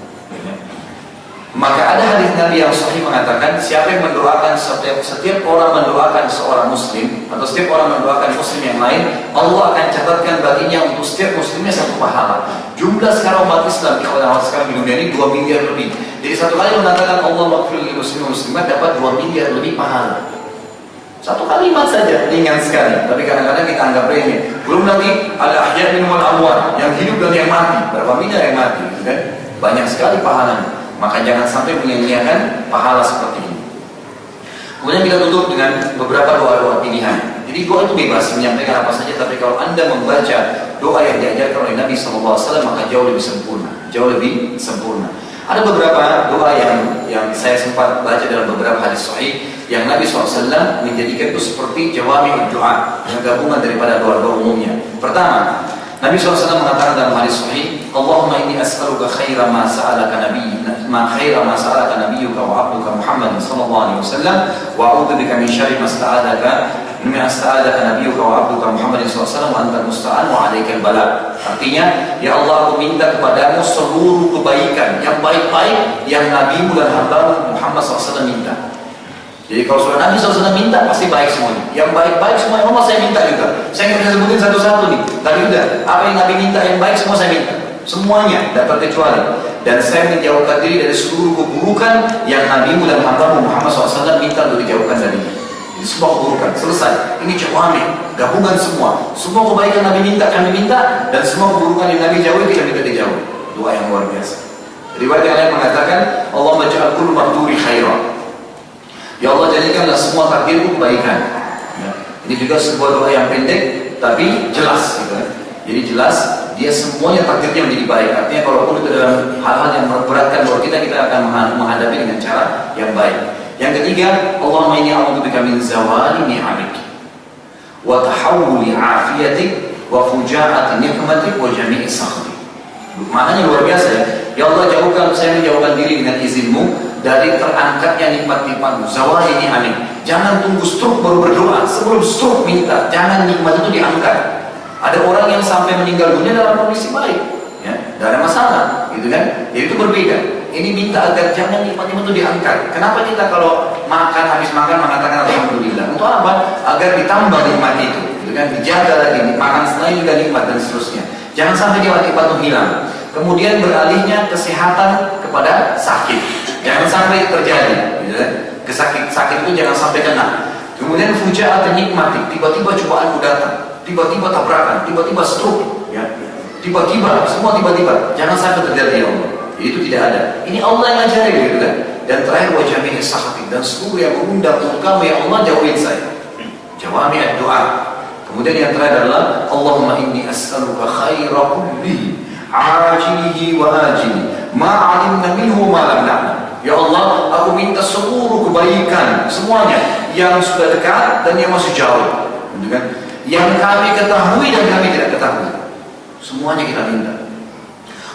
Maka ada hadis Nabi yang sahih mengatakan, siapa yang mendoakan setiap orang mendoakan seorang muslim atau setiap orang mendoakan muslim yang lain, Allah akan catatkan baginya untuk setiap muslimnya satu pahala. Jumlah sekarang umat Islam sekarang di dunia ini 2 miliar lebih. Jadi satu kali mengatakan Allah maghfir lil muslimin muslimat dapat 2 miliar lebih pahala. Satu kalimat saja, ringan sekali. Tapi kadang-kadang kita anggap remeh. Belum lagi ada ahya minum wal amwat, yang hidup dan yang mati. Berapa miliar yang mati, gitu kan? Banyak sekali pahalanya. Maka jangan sampai menyia-nyiakan pahala seperti ini. Kemudian kita tutup dengan beberapa doa-doa pilihan. Jadi doa itu bebas menyampaikan apa saja, tapi kalau Anda membaca doa yang diajarkan oleh Nabi SAW maka jauh lebih sempurna, jauh lebih sempurna. Ada beberapa doa yang saya sempat baca dalam beberapa hadis sahih yang Nabi SAW menjadikan itu seperti jawami doa, yang gabungan daripada doa-doa umumnya. Pertama, Nabi SAW mengatakan dalam hadis sahih, Allahumma inni as'aluka khaira ma sa'alaka nabiyyuka wa 'abduka Muhammad sallallahu alaihi wasallam wa a'udzubika min syarri ma sta'adaka nabiyyuka wa 'abduka Muhammad sallallahu alaihi wasallam wa anta musta'an wa 'alaikal bala. Artinya, ya Allah aku minta kepadamu seluruh kebaikan yang baik-baik yang nabimu dan hambamu Muhammad SAW minta. Jadi kalau sudah Nabi SAW minta pasti baik semuanya. Yang baik-baik semua Allah saya minta juga. Saya nggak bisa sebutin satu-satu nih. Tadi udah apa yang Nabi minta yang baik semua saya minta. Semuanya dapat kecuali. Dan saya menjauhkan diri dari seluruh keburukan yang Nabimu dan hambamu Muhammad SAW minta untuk dijauhkan darinya. Jadi semua keburukan selesai. Ini jawami, gabungan semua. Semua kebaikan Nabi minta kami minta, dan semua keburukan yang Nabi jauhi kita minta dijauhi. Doa yang luar biasa. Riwayat yang lain mengatakan, Allahumma ja'al kullu maqduri khairan. Ya Allah jadikanlah semua takdirku kebaikan. Ya. Ini juga sebuah doa yang pendek tapi jelas, gitu. Jadi jelas dia semuanya takdirnya menjadi baik. Artinya kalau pun itu dalam hal-hal yang memberatkan buat kita akan menghadapi dengan cara yang baik. Yang ketiga, Allahumma inni a'udzubika min zawali ni'amik wa tahawuli afiyatik wa fujaati nikmatik wa jami'i sakhtik. Maknanya luar biasa ya. Ya Allah jauhkan, saya menjauhkan diri dengan izinmu dari terangkatnya nikmat-nikmatmu, zawali ni'amik. Jangan tunggu stroke baru berdoa. Sebelum stroke minta, jangan nikmat itu diangkat. Ada orang yang sampai meninggal dunia dalam kondisi baik, ya, tidak ada masalah, gitu kan? Ya, itu berbeda. Ini minta agar jangan nikmat-nikmat itu diangkat. Kenapa kita kalau makan, habis makan mengatakan alhamdulillah? Untuk apa? Agar ditambah nikmat itu, gitu kan? Dijaga lagi, makan selain juga nikmat dan seterusnya. Jangan sampai nikmat itu hilang. Kemudian beralihnya kesehatan kepada sakit. Jangan sampai terjadi, gitu kan? Sakit itu jangan sampai kena. Kemudian fujaat nikmati, tiba-tiba cobaanmu datang, tiba-tiba tabrakan, tiba-tiba stroke, ya, tiba-tiba, semua tiba-tiba. Jangan sampai terjadi, ya Allah. Itu tidak ada. Ini Allah yang ngajarin, gitu kan? Dan terakhir wajahnya sahabat dan seluruh yang mengundang untuk kamu, ya Allah, jauhin saya. Jawami doa. Kemudian yang terakhir adalah Allahumma inni as'aluka khaira kullihi, ajilihi wa ajili, ma 'alimna minhu ma lam na'lam. Ya Allah, aku minta seluruh kebaikan semuanya yang sudah dekat dan yang masih jauh, gitu kan? Yang kami ketahui dan kami tidak ketahui, semuanya kita minta.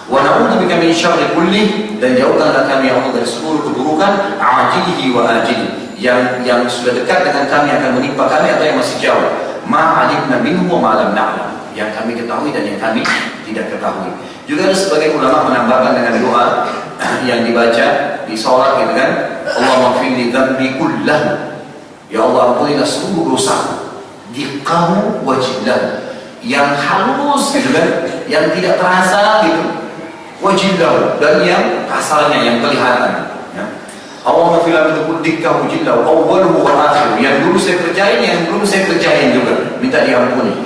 Wa na'udzubika min syarri kulli, dan jauhkanlah kami ya Allah dari seluruh keburukan, ajilihi wa ajili, yang sudah dekat dengan kami akan menimpa kami atau yang masih jauh. Ma 'alimna minhu wa ma lam na'lam, yang kami ketahui dan yang kami tidak ketahui. Juga ada sebagian ulama menambahkan dengan doa yang dibaca di sholat, gitu kan? Allahumma ighfirli dzambi kullahu, ya Allah ampunilah seluruh dosa, diqqahu wa jillahu, yang halus, gitu kan, yang tidak terasa, gitu, wa jillahu, dan yang kasarnya, yang kelihatan, ya. Allahumma ighfirli diqqahu jillahu awwaluhu wa akhiruhu, yang dulu saya kerjain, yang belum saya kerjain juga minta diampuni.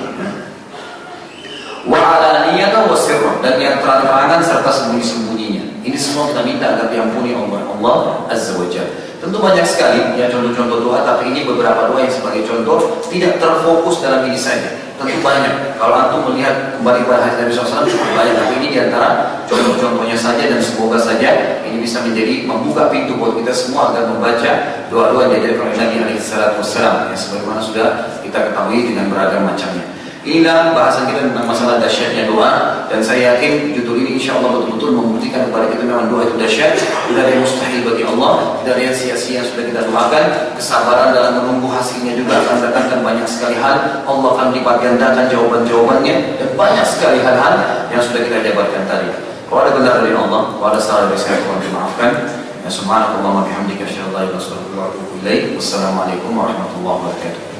Wa alaniyatan wa sirran, dan yang terang-terangan serta sembunyi-sembunyinya. Ini semua kita minta agar diampuni oleh Allah Azza wa Jalla. Tentu banyak sekali ya contoh-contoh doa, tapi ini beberapa doa yang sebagai contoh, tidak terfokus dalam ini saja. Tentu banyak. Kalau antum melihat kembali pada hadis Nabi SAW cukup banyak, tapi ini diantara contoh-contohnya saja, dan semoga saja ini bisa menjadi membuka pintu buat kita semua agar membaca doa-doa yang diajarkan oleh Nabi SAW, yang sebagaimana sudah kita ketahui dengan beragam macamnya. Inilah bahasan kita tentang masalah dahsyatnya doa, dan saya yakin judul ini insya Allah betul-betul membuktikan kepada kita memang doa itu dahsyat. Tidak ada yang mustahil bagi Allah, tidak ada yang sia-sia yang sudah kita doakan. Kesabaran dalam menunggu hasilnya juga akan datangkan banyak sekali hal. Allah akan lipat gandakan jawaban-jawabannya, dan banyak sekali hal-hal yang sudah kita jabarkan tadi. Kalau ada benar dari Allah, kalau ada salah dari saya, mohon dimaafkan. Ya, subhanallah wa bihamdika asyhadu an la ilaha illa anta astaghfiruka wa atubu ilaik. Wassalamualaikum warahmatullahi wabarakatuh.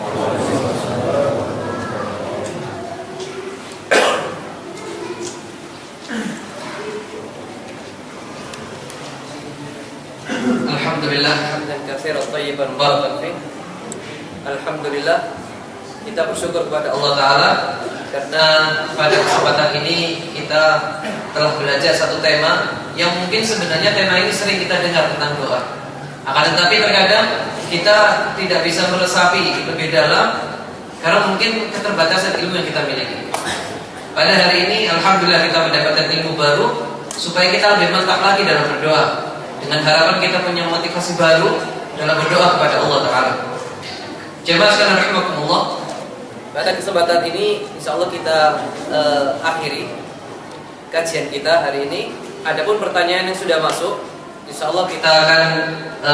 Alhamdulillah hamdan katsiran thayyiban mubarakan fi. Alhamdulillah, kita bersyukur kepada Allah Ta'ala karena pada kesempatan ini kita telah belajar satu tema yang mungkin sebenarnya tema ini sering kita dengar tentang doa. Akan tetapi terkadang kita tidak bisa meresapi lebih dalam karena mungkin keterbatasan ilmu yang kita miliki. Pada hari ini Alhamdulillah kita mendapatkan ilmu baru supaya kita lebih mantap lagi dalam berdoa, dengan harapan kita punya motivasi baru dalam berdoa kepada Allah Ta'ala. Jemaah sekalian rahimakumullah, pada kesempatan ini insyaallah kita akhiri kajian kita hari ini. Adapun pertanyaan yang sudah masuk, insyaallah kita akan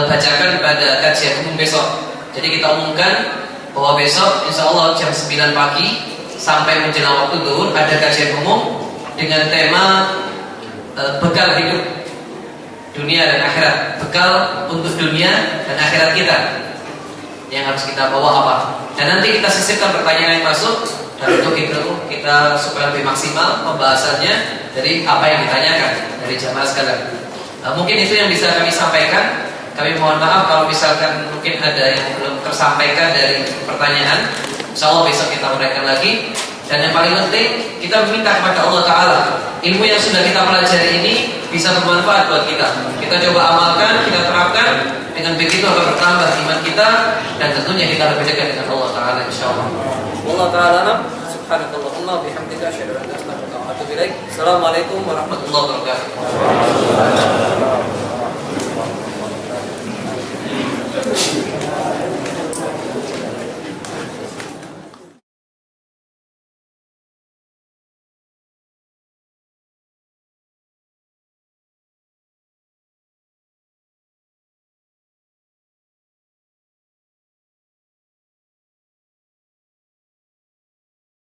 bacakan pada kajian umum besok. Jadi kita umumkan bahwa besok insyaallah jam 9 pagi sampai menjelang waktu zuhur ada kajian umum dengan tema bekal hidup dunia dan akhirat, bekal untuk dunia dan akhirat kita yang harus kita bawa apa. Dan nanti kita sisipkan pertanyaan yang masuk, dan untuk itu kita supaya lebih maksimal pembahasannya dari apa yang ditanyakan dari jamaah sekalian. Mungkin itu yang bisa kami sampaikan. Kami mohon maaf kalau misalkan mungkin ada yang belum tersampaikan dari pertanyaan. Insyaallah besok kita uraikan lagi. Dan yang paling penting, kita meminta kepada Allah Ta'ala ilmu yang sudah kita pelajari ini bisa bermanfaat buat kita. Kita coba amalkan, kita terapkan. Dengan begitu akan bertambah iman kita, dan tentunya kita lebih dekat dengan Allah Ta'ala insyaAllah. Allah Ta'ala subhanakallahumma bihamdika asyhadu an la ilaha illa anta astaghfiruka wa atubu ilaik. Assalamualaikum warahmatullahi wabarakatuh.